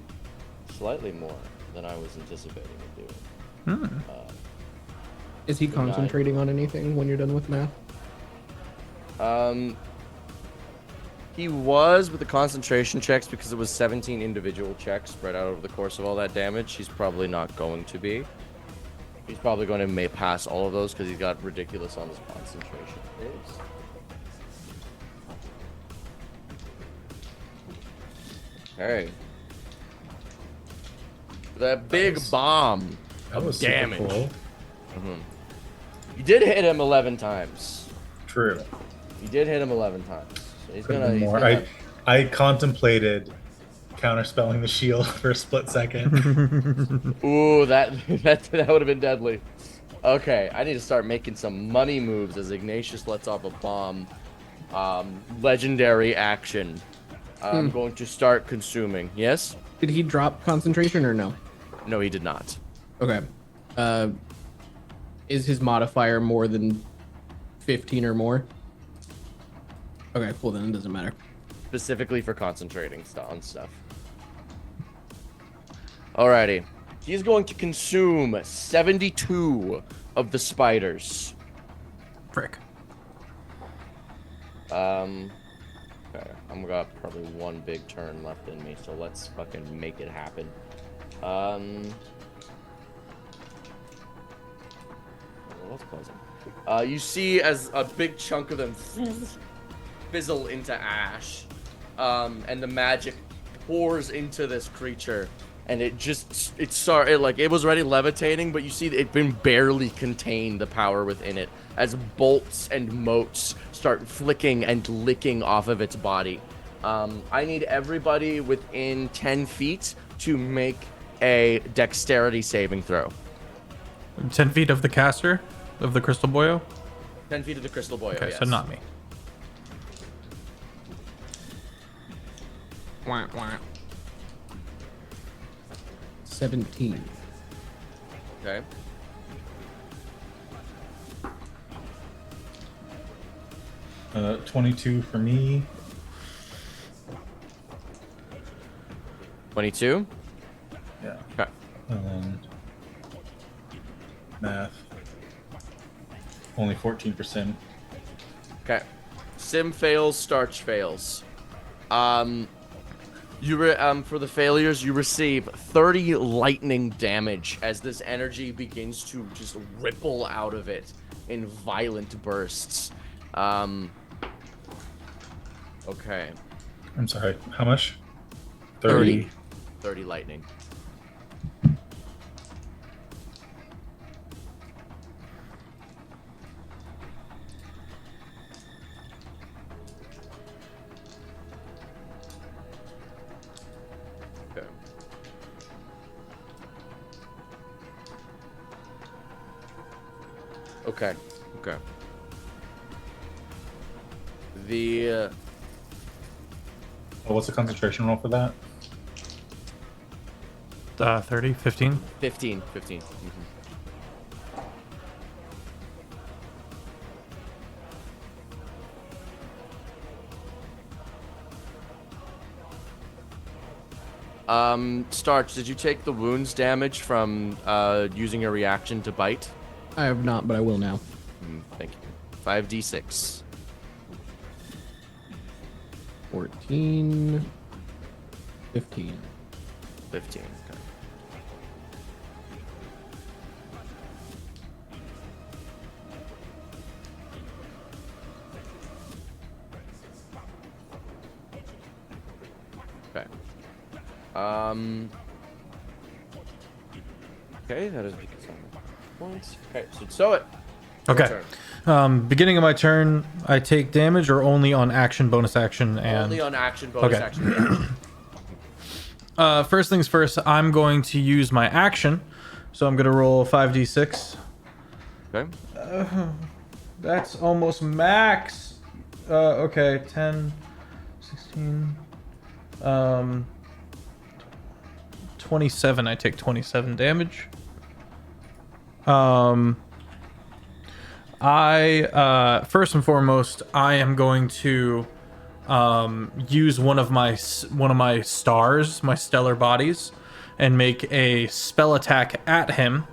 slightly more than I was anticipating it doing. Is he concentrating on anything when you're done with math? He was with the concentration checks because it was 17 individual checks spread out over the course of all that damage. He's probably not going to be. He's probably going to pass all of those because he's got ridiculous on his concentration. Hey. That big bomb That of was super damage. cool. You did hit him 11 times. True. You did hit him 11 times. So he's Could've gonna. been He's more. gonna I counterspelling the shield for a split second. Ooh, that would have been deadly. Okay, I need to start making some money moves as Ignatius lets off a bomb. Legendary action. I'm going to start consuming. Yes? Did he drop concentration or no? No, he did not. Okay. Is his modifier more than 15 or more? Okay, cool, then it doesn't matter. Specifically for concentrating on stuff. Alrighty. He's going to consume 72 of the spiders. Frick. Okay. I'm got probably one big turn left in me, so let's fucking make it happen. Well, that's pleasant. You see as a big chunk of them fizzle into ash, and the magic pours into this creature, and it was already levitating, but you see it can barely contain the power within it as bolts and motes start flicking and licking off of its body. I need everybody within 10 feet to make a dexterity saving throw. 10 feet of the caster of the crystal boyo. 10 feet of the crystal boyo. Okay, yes. so not me. Wah, wah. 17. Okay. Uh, 22 for me. 22. Yeah. Okay. And then math. Only 14%. Okay. Sim fails, Startch fails. For the failures, you receive 30 lightning damage as this energy begins to just ripple out of it in violent bursts. Okay. I'm sorry. How much? 30 lightning. Okay. Okay. The Oh, what's the concentration roll for that? 30, 15. 15. Startch, did you take the wounds damage from using your reaction to bite? I have not, but I will now. Thank you. 5d6. 14. 15. 15. Okay. Okay. Okay, that is because I'm points. Okay, so Tsusoet. Okay. Beginning of my turn, I take damage or only on action, bonus action, and Only on action, bonus Okay. action. reaction. first things first, I'm going to use my action. So I'm going to roll 5d6. Okay. That's almost max. Okay, 10, 16, 27. I take 27 damage. I first and foremost, I am going to use one of my stars, my stellar bodies, and make a spell attack at him.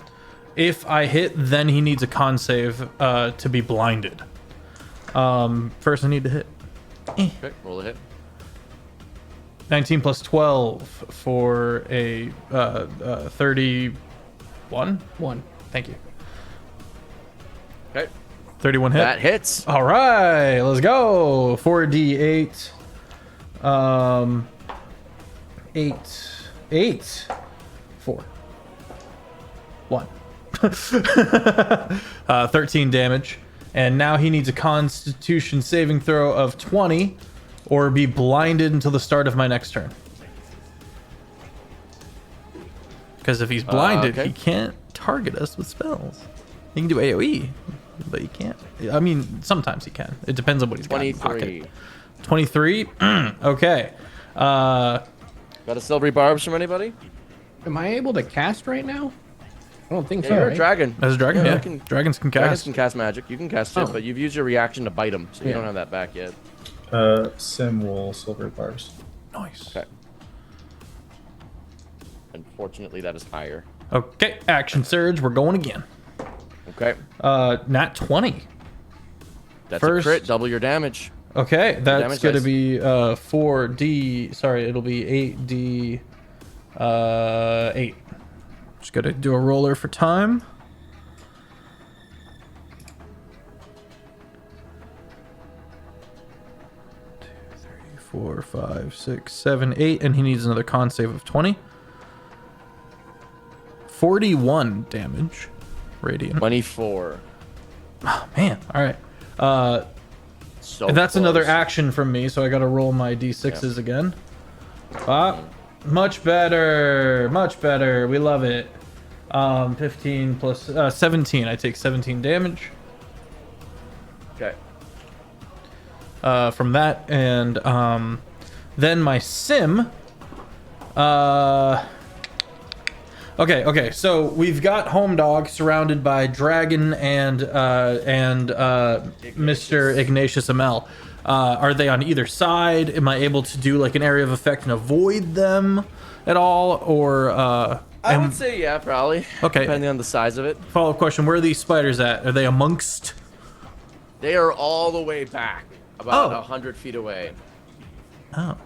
If I hit, then he needs a con save to be blinded. First I need to hit. Okay, roll a hit. 19 plus 12 for a 31. 1. Thank you. Okay. 31 hit. That hits. All right, let's go. 4d8. 8. 4. 1. 13 damage. And now he needs a Constitution saving throw of 20 or be blinded until the start of my next turn. Because if he's blinded, okay. he can't target us with spells. He can do AoE, but he can't. I mean, sometimes he can. It depends on what he's got in 23. pocket. 23? Okay. Got a silvery barbs from anybody? Am I able to cast right now? I don't think Yeah, so. you're a right? dragon. As a dragon, Yeah, yeah. you can- Dragons can Dragons cast. can cast magic. You can cast it, Oh. but you've used your reaction to bite them, so you Yeah. don't have that back yet. Sim will silver barbs. Nice. Okay. Unfortunately, that is higher. Okay, action surge. We're going again. Okay. Nat 20. That's First- a crit. Double your damage. Okay, that's damage going to dice. be 4d. Sorry, it'll be 8d. 8. Just got to do a roller for time. 2, 3, 4, 5, 6, 7, 8, and he needs another con save of 20. 41 damage. Radiant. 24. Oh, man. All right. So And that's another close. action from me, so I gotta roll my d6s again. Much better. Much better. We love it. 15 plus 17. I take 17 damage Okay. from that, and then my sim. Okay. So we've got Home Dog surrounded by Dragon and Mr. Ignatius Amel. Are they on either side? Am I able to do like an area of effect and avoid them at all, or? I would say yeah, probably. Okay. Depending on the size of it. Follow-up question: where are these spiders at? Are they amongst? They are all the way back, about Oh. 100 feet away. Oh.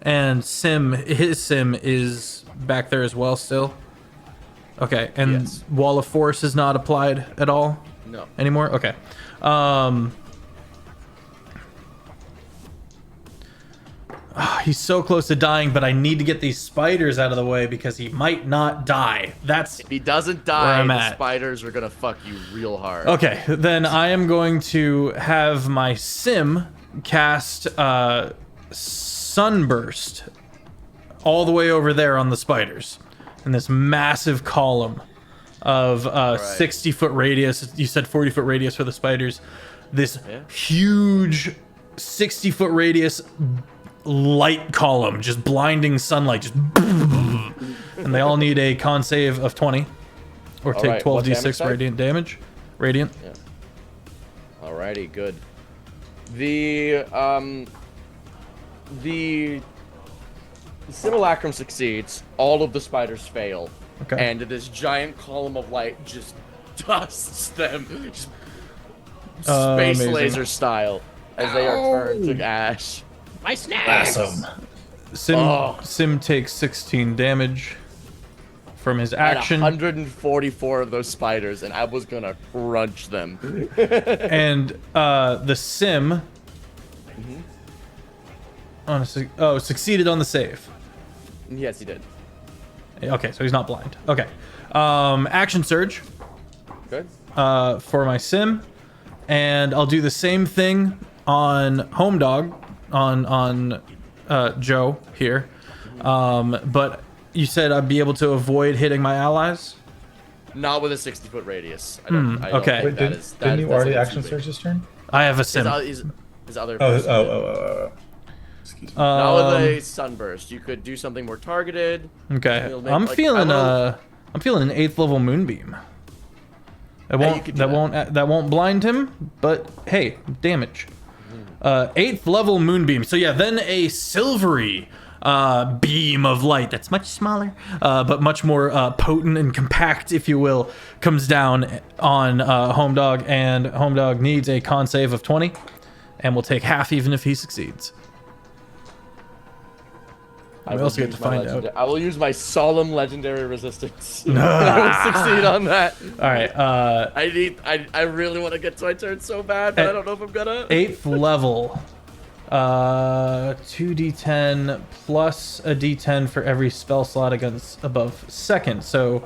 And his sim is back there as well still? Okay, and Yes. Wall of Force is not applied at all No. anymore? Okay. He's so close to dying, but I need to get these spiders out of the way because he might not die. That's If he doesn't Where die, I'm the at. spiders are gonna fuck you real hard. okay. Then I am going to have my sim cast Sunburst all the way over there on the spiders in this massive column of 60-foot radius. You said 40-foot radius for the spiders. This huge 60-foot radius light column, just blinding sunlight, just and they all need a con save of 20 or take right, what 12d6 damage type? radiant damage. Radiant. Alrighty, good. The simulacrum succeeds. All of the spiders fail, Okay. and this giant column of light just dusts them, just space Amazing. laser style, as they are turned to ash. My snacks. Awesome. Sim takes 16 damage from his And action, 144 of those spiders, and I was gonna crunch them. and the sim succeeded on the save. Yes, he did. Okay, so he's not blind. Okay. Action surge Good. for my sim, and I'll do the same thing on Home Dog, on Joe here. But you said I'd be able to avoid hitting my allies. Not with a 60-foot radius. I don't okay. think Wait, didn't you already that's action too big. surge this turn? I have a sim. His other. Oh, person did. Excuse me. Not with a sunburst. You could do something more targeted. Okay, You'll make, I'm like, feeling I I'm feeling an 8th level moonbeam. It Yeah, you won't could do that won't blind him, but hey, damage. 8th level moonbeam. So yeah, then a silvery beam of light that's much smaller, but much more potent and compact, if you will, comes down on Home Dog, and Home Dog needs a con save of 20, and will take half even if he succeeds. I We will also get use to my find out. I will use my solemn legendary resistance. I will succeed on that. All right, I really want to get to my turn so bad, but I don't know if I'm gonna. 8th level. 2d10 plus a d10 for every spell slot against above second. So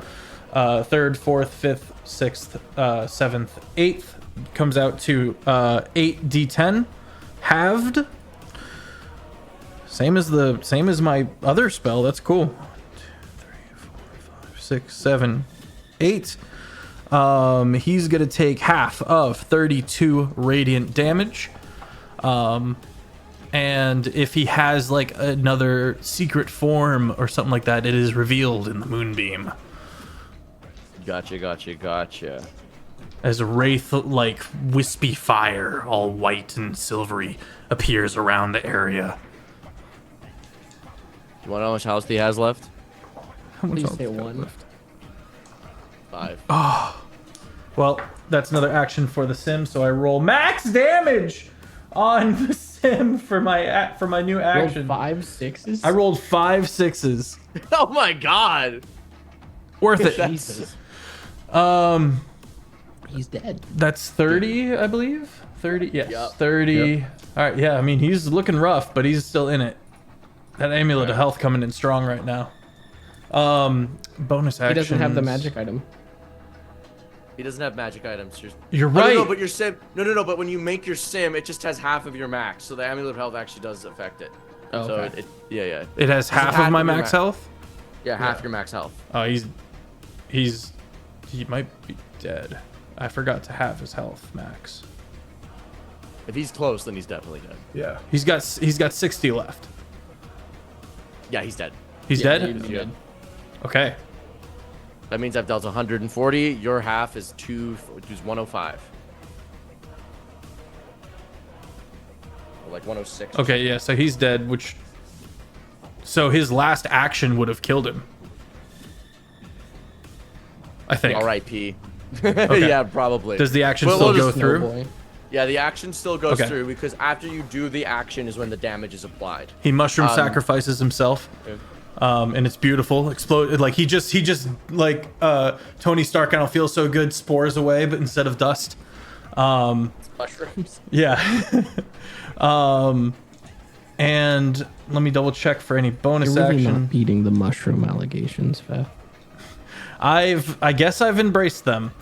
3rd, 4th, 5th, 6th, 7th, 8th comes out to 8d10 halved. Same as my other spell. That's cool. 1, 2, 3, 4, 5, 6, 7, 8. He's gonna take half of 32 radiant damage. And if he has like another secret form or something like that, it is revealed in the moonbeam Gotcha. as a wraith, like wispy fire, all white and silvery, appears around the area. You want to know how much health he has left? Please say one. 5. Well, that's another action for the sim, so I roll max damage on the sim for my new Rolled action. 5 6s. I rolled 5 6s. Oh my god! Worth it. Jesus. He's dead. That's 30, I believe. 30, yes. Yep. 30. Yep. All right, yeah, I mean, he's looking rough, but he's still in it. That amulet of health coming in strong right now. Bonus action. He doesn't have the magic item. He doesn't have magic items. You're right. No, but your sim. No. But when you make your sim, it just has half of your max. So the amulet of health actually does affect it. Oh, so okay. yeah. It has half of my max health. Yeah, half your max health. Oh, he might be dead. I forgot to have his health max. If he's close, then he's definitely dead. Yeah. He's got 60 left. Yeah, he's dead. He's Yeah, dead? he's dead. Okay. That means I've dealt 140. Your half is 105. Or like 106. Okay, yeah, so he's dead, which... So his last action would have killed him. I think. R.I.P. Yeah, probably. Does the action But still we'll go just- No through? boy. Yeah, the action still goes Okay. through because after you do the action is when the damage is applied. He mushroom sacrifices himself. And it's beautiful. Explode like he just like Tony Stark, I don't feel so good, spores away, but instead of dust. Mushrooms. Yeah. And let me double check for any bonus You're really action. not beating the mushroom allegations, Fef. I guess I've embraced them.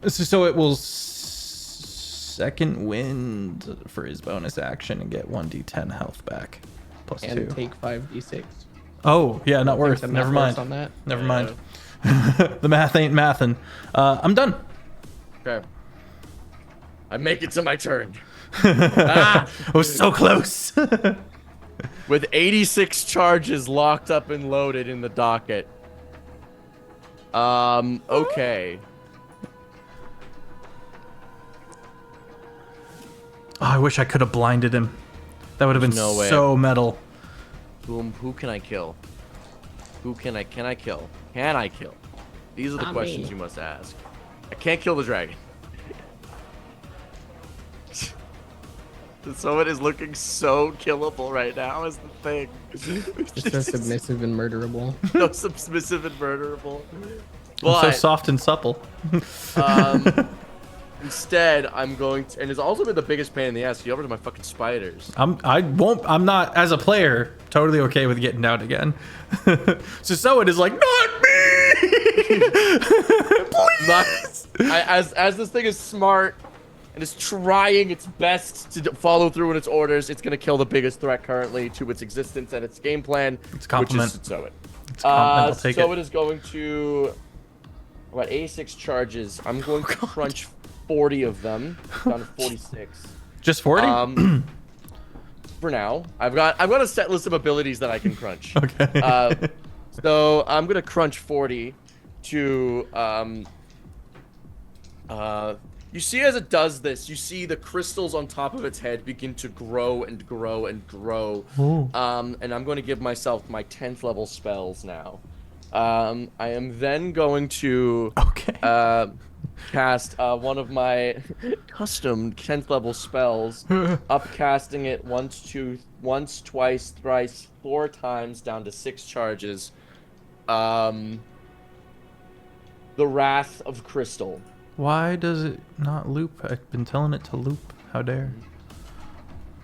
So it will second wind for his bonus action and get 1d10 health back. Plus And 2. take 5d6. Oh, yeah, not worth. The math Never works mind. on that. Never mind. The math ain't mathin'. I'm done. Okay. I make it to my turn. I was so close. With 86 charges locked up and loaded in the docket. Okay. Oh, I wish I could have blinded him. That would have been No way. so metal. Who can I kill? Can I kill? Can I kill? These are the Not questions me. you must ask. I can't kill the dragon. Someone is looking so killable right now is the thing. Just so submissive and murderable. No submissive and murderable. I'm so But, soft and supple. instead, I'm going to, and it's also been the biggest pain in the ass. Get over to my fucking spiders. I'm not, as a player, totally okay with getting down again. So it is like, not me! Please! As this thing is smart and is trying its best to follow through on its orders, it's going to kill the biggest threat currently to its existence and its game plan, It's a compliment. which is Tsusoet. It's a compliment, I'll take Tsusoet it. is going to, what, 86 charges. I'm going to crunch 40 of them, down to 46. Just 40? For now, I've got a set list of abilities that I can crunch. Okay. So I'm gonna crunch 40 to you see as it does this, you see the crystals on top of its head begin to grow and grow and grow. Ooh. And I'm going to give myself my 10th level spells now. I am then going to Okay. cast one of my custom 10th level spells, upcasting it once, twice, thrice, 4 times down to 6 charges. The Wrath of Crystal. Why does it not loop? I've been telling it to loop. How dare.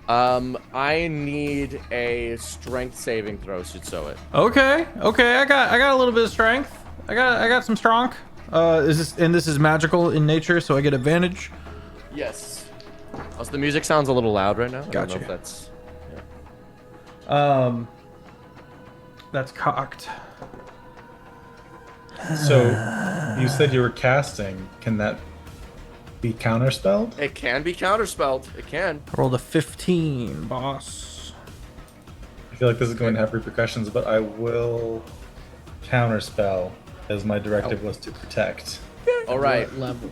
I need a strength saving throw, Tsusoet. Okay. I got a little bit of strength. I got some strong. This is magical in nature, so I get advantage. Yes. Also, the music sounds a little loud right now. I don't Gotcha. know if that's... That's cocked. So, you said you were casting. Can that be counterspelled? It can be counterspelled. It can. I rolled a 15, boss. I feel like this is going to have repercussions, but I will counterspell, as my directive was to protect. All right. What level?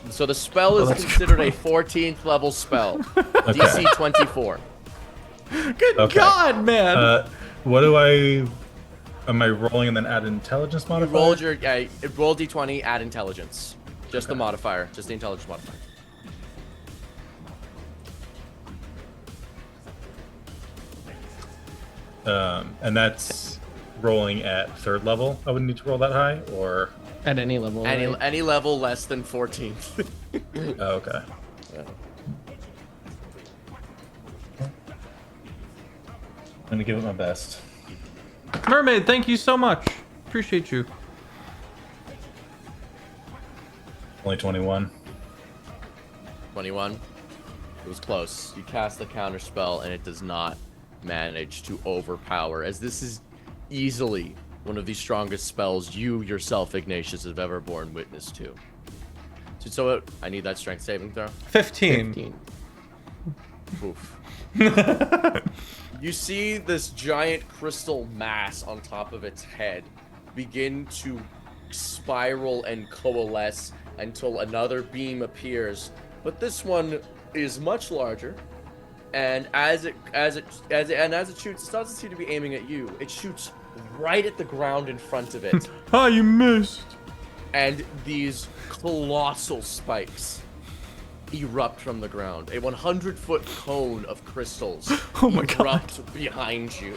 So the spell is that's considered a 14th level spell. DC 24. Good Okay. God, man. What do I... Am I rolling and then add intelligence You modifier? rolled your roll d20, add intelligence. Just the modifier, just the intelligence modifier. And that's rolling at 3rd level, I would need to roll that high, or At any level. right? Any level less than 14th. oh, okay. Yeah. I'm gonna give it my best. Mermaid, thank you so much. Appreciate you. Only 21. 21. It was close. You cast the counter spell and it does not manage to overpower, as this is easily one of the strongest spells you yourself, Ignatius, have ever borne witness to. So I need that strength saving throw. 15. Oof. You see this giant crystal mass on top of its head begin to spiral and coalesce until another beam appears, but this one is much larger. And as it shoots, it doesn't seem to be aiming at you. It shoots right at the ground in front of it, Oh, you missed. and these colossal spikes erupt from the ground. A 100-foot cone of crystals Oh my God. erupt behind you,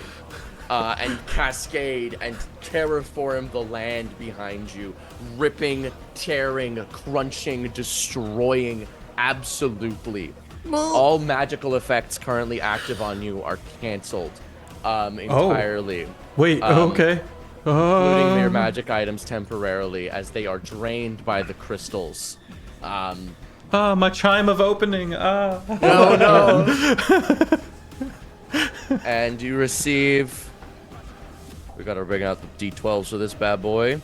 and cascade and terraform the land behind you, ripping, tearing, crunching, destroying absolutely. All magical effects currently active on you are canceled entirely. Wait, okay. Including their magic items temporarily, as they are drained by the crystals. My chime of opening. No. And you receive... We gotta bring out the d12s for this bad boy.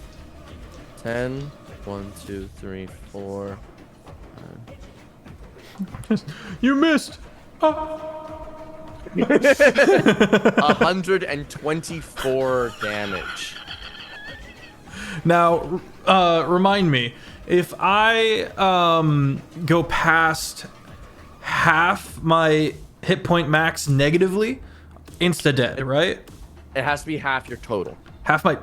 10. 1, 2, 3, 4. You missed. 124 damage. Now, remind me, if I go past half my hit point max negatively, insta dead, right? It has to be half your total. Half my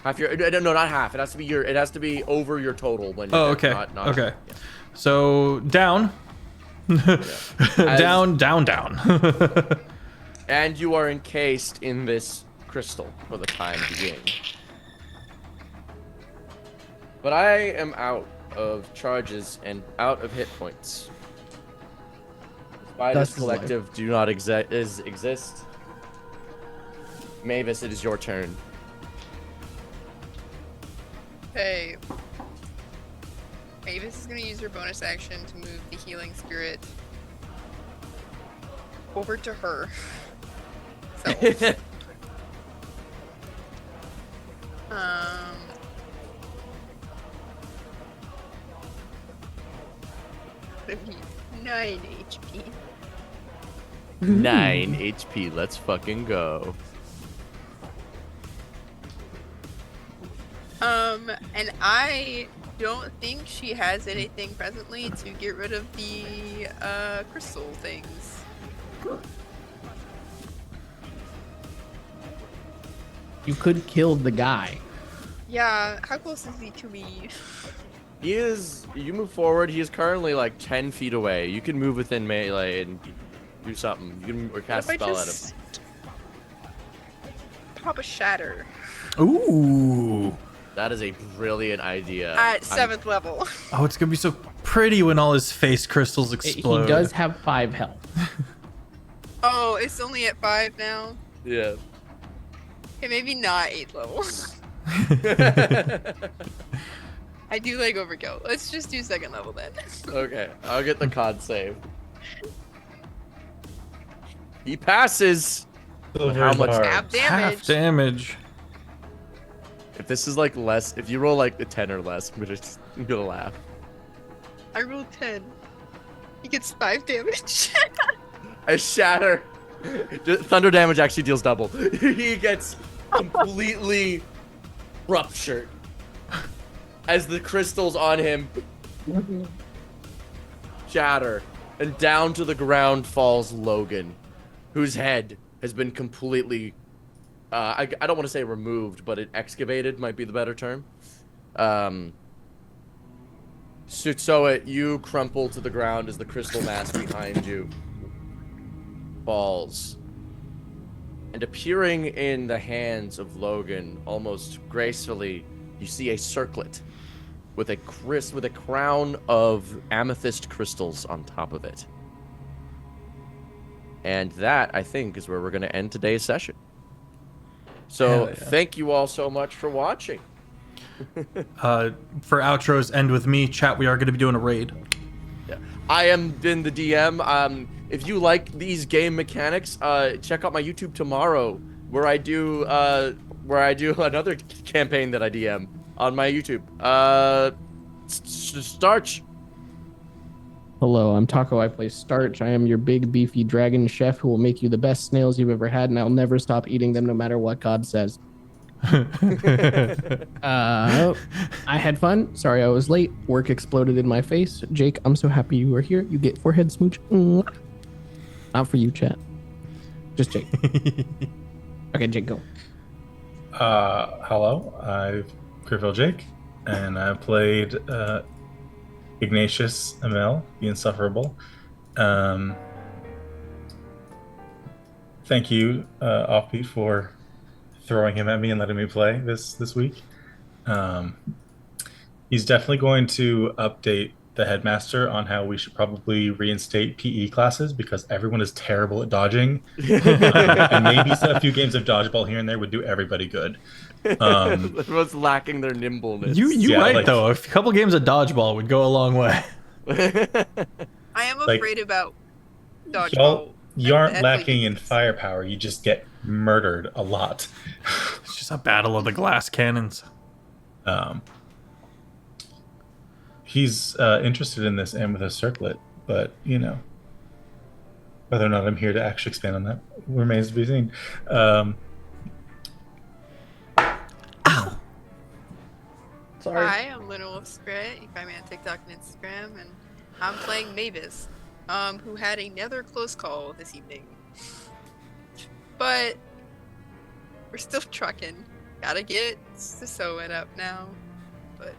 Half your... No, not half. It has to be your... It has to be over your total when you're Oh, dead, okay. not Okay. Yeah. So down. Down. And you are encased in this crystal for the time being. But I am out of charges and out of hit points. Spiders That's life. Collective do not exist. Mavis, it is your turn. Okay. Mavis is gonna use her bonus action to move the healing spirit over to her. So, that'd be 9 HP. 9 HP. Let's fucking go. And I don't think she has anything presently to get rid of the crystal things. You could kill the guy. Yeah, how close is he to me? He is... You move forward. He is currently like 10 feet away. You can move within melee and do something. You can or cast a What if I spell at him. just pop a shatter Ooh. That is a brilliant idea. at 7th level? Oh, it's gonna be so pretty when all his face crystals explode. He does have 5 health. Oh, it's only at 5 now? Yeah. Okay, maybe not 8th level. I do like overkill. Let's just do 2nd level then. Okay, I'll get the con save. He passes. How much- Half damage. Half damage. If this is like less, if you roll like a 10 or less, I'm gonna laugh. I rolled 10. He gets 5 damage. I shatter. Thunder damage actually deals double. He gets completely ruptured as the crystals on him shatter, and down to the ground falls Logan, whose head has been completely I don't want to say removed, but it excavated might be the better term. Tsusoet, you crumple to the ground as the crystal mass behind you falls. and appearing in the hands of Logan, almost gracefully, you see a circlet with a crown of amethyst crystals on top of it. And that, I think, is where we're going to end today's session. So thank you all so much for watching. For outros, end with me. Chat, we are going to be doing a raid. Yeah. I am been the DM. If you like these game mechanics, check out my YouTube tomorrow, where I do another campaign that I DM on my YouTube. Startch. Hello, I'm Taco. I play Startch. I am your big beefy dragon chef who will make you the best snails you've ever had, and I'll never stop eating them no matter what God says. I had fun. Sorry I was late. Work exploded in my face. Jake, I'm so happy you are here. You get forehead smooch. Not for you, chat. Just Jake. Okay, Jake, go. Hello, I'm Griffel Jake, and I played Ignatius Amel, the Insufferable. Thank you, Offbeat, for throwing him at me and letting me play this week. He's definitely going to update the headmaster on how we should probably reinstate PE classes because everyone is terrible at dodging. And maybe a few games of dodgeball here and there would do everybody good. Everyone's lacking their nimbleness. You right, though. A couple games of dodgeball would go a long way. I am afraid about dodgeball. You aren't lacking in firepower. You just get murdered a lot. It's just a battle of the glass cannons. He's interested in this amethyst circlet, but whether or not I'm here to actually expand on that remains to be seen. Sorry. Hi, I'm Little of Scrat. You can find me on TikTok and Instagram, and I'm playing Mavis, who had another close call this evening. But we're still trucking. Gotta get Tsusoet up now. But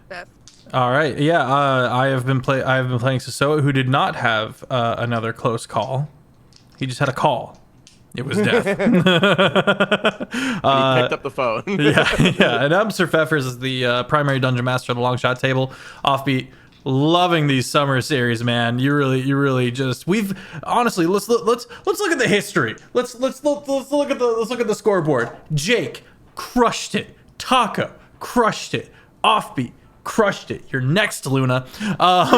Beth. All right. Yeah. I have been playing Tsusoet, who did not have another close call. He just had a call. It was death. He picked up the phone. yeah. And I'm Sir Pfeffers, is the primary dungeon master of the long shot table. Offbeat. Loving these summer series, man. You really just let's look at the history. Let's look at the scoreboard. Jake crushed it. Taco crushed it. Offbeat crushed it. You're next, Luna. But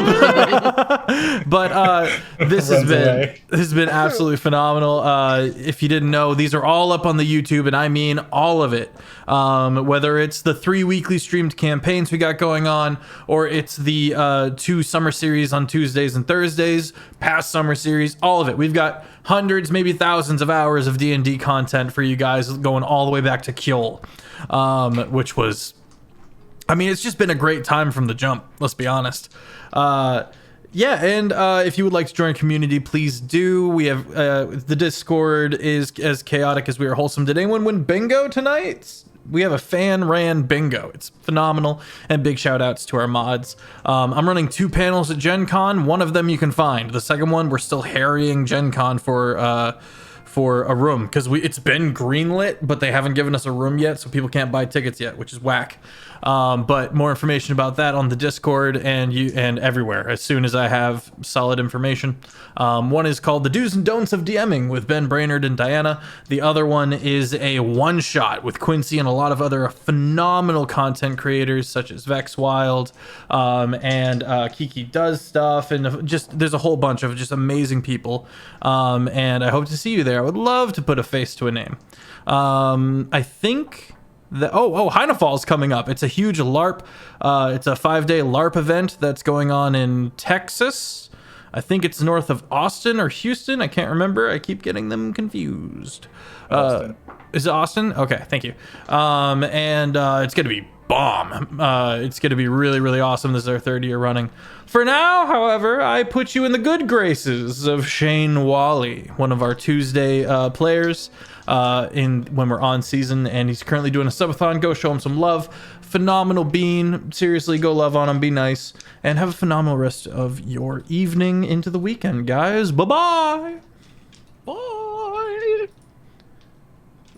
this has been absolutely phenomenal. If you didn't know, these are all up on the YouTube, and I mean all of it. Whether it's the 3 weekly streamed campaigns we got going on, or it's the 2 summer series on Tuesdays and Thursdays, past summer series, all of it. We've got hundreds, maybe thousands of hours of D&D content for you guys, going all the way back to Kjol, which was, I mean, it's just been a great time from the jump, let's be honest. If you would like to join a community, please do. We have the Discord is as chaotic as we are wholesome. Did anyone win bingo tonight? We have a fan-ran bingo. It's phenomenal, and big shout-outs to our mods. I'm running 2 panels at Gen Con. One of them you can find. The second one, we're still harrying Gen Con for a room, because it's been greenlit, but they haven't given us a room yet, so people can't buy tickets yet, which is whack. But more information about that on the Discord and everywhere as soon as I have solid information. One is called The Do's and Don'ts of DMing with Ben Brainerd and Diana. The other one is a one-shot with Quincy and a lot of other phenomenal content creators such as Vex Wild, and Kiki Does Stuff, and just there's a whole bunch of just amazing people. And I hope to see you there. I would love to put a face to a name. I think Heinefall's coming up. It's a huge LARP. It's a 5-day LARP event that's going on in Texas. I think it's north of Austin or Houston. I can't remember. I keep getting them confused. Is it Austin? Okay, thank you. And it's going to be bomb. It's going to be really, really awesome. This is our 3rd year running. For now, however, I put you in the good graces of Shane Wally, one of our Tuesday players when we're on season, and he's currently doing a subathon. Go show him some love. Phenomenal bean. Seriously, go love on him. Be nice. And have a phenomenal rest of your evening into the weekend, guys. Bye-bye.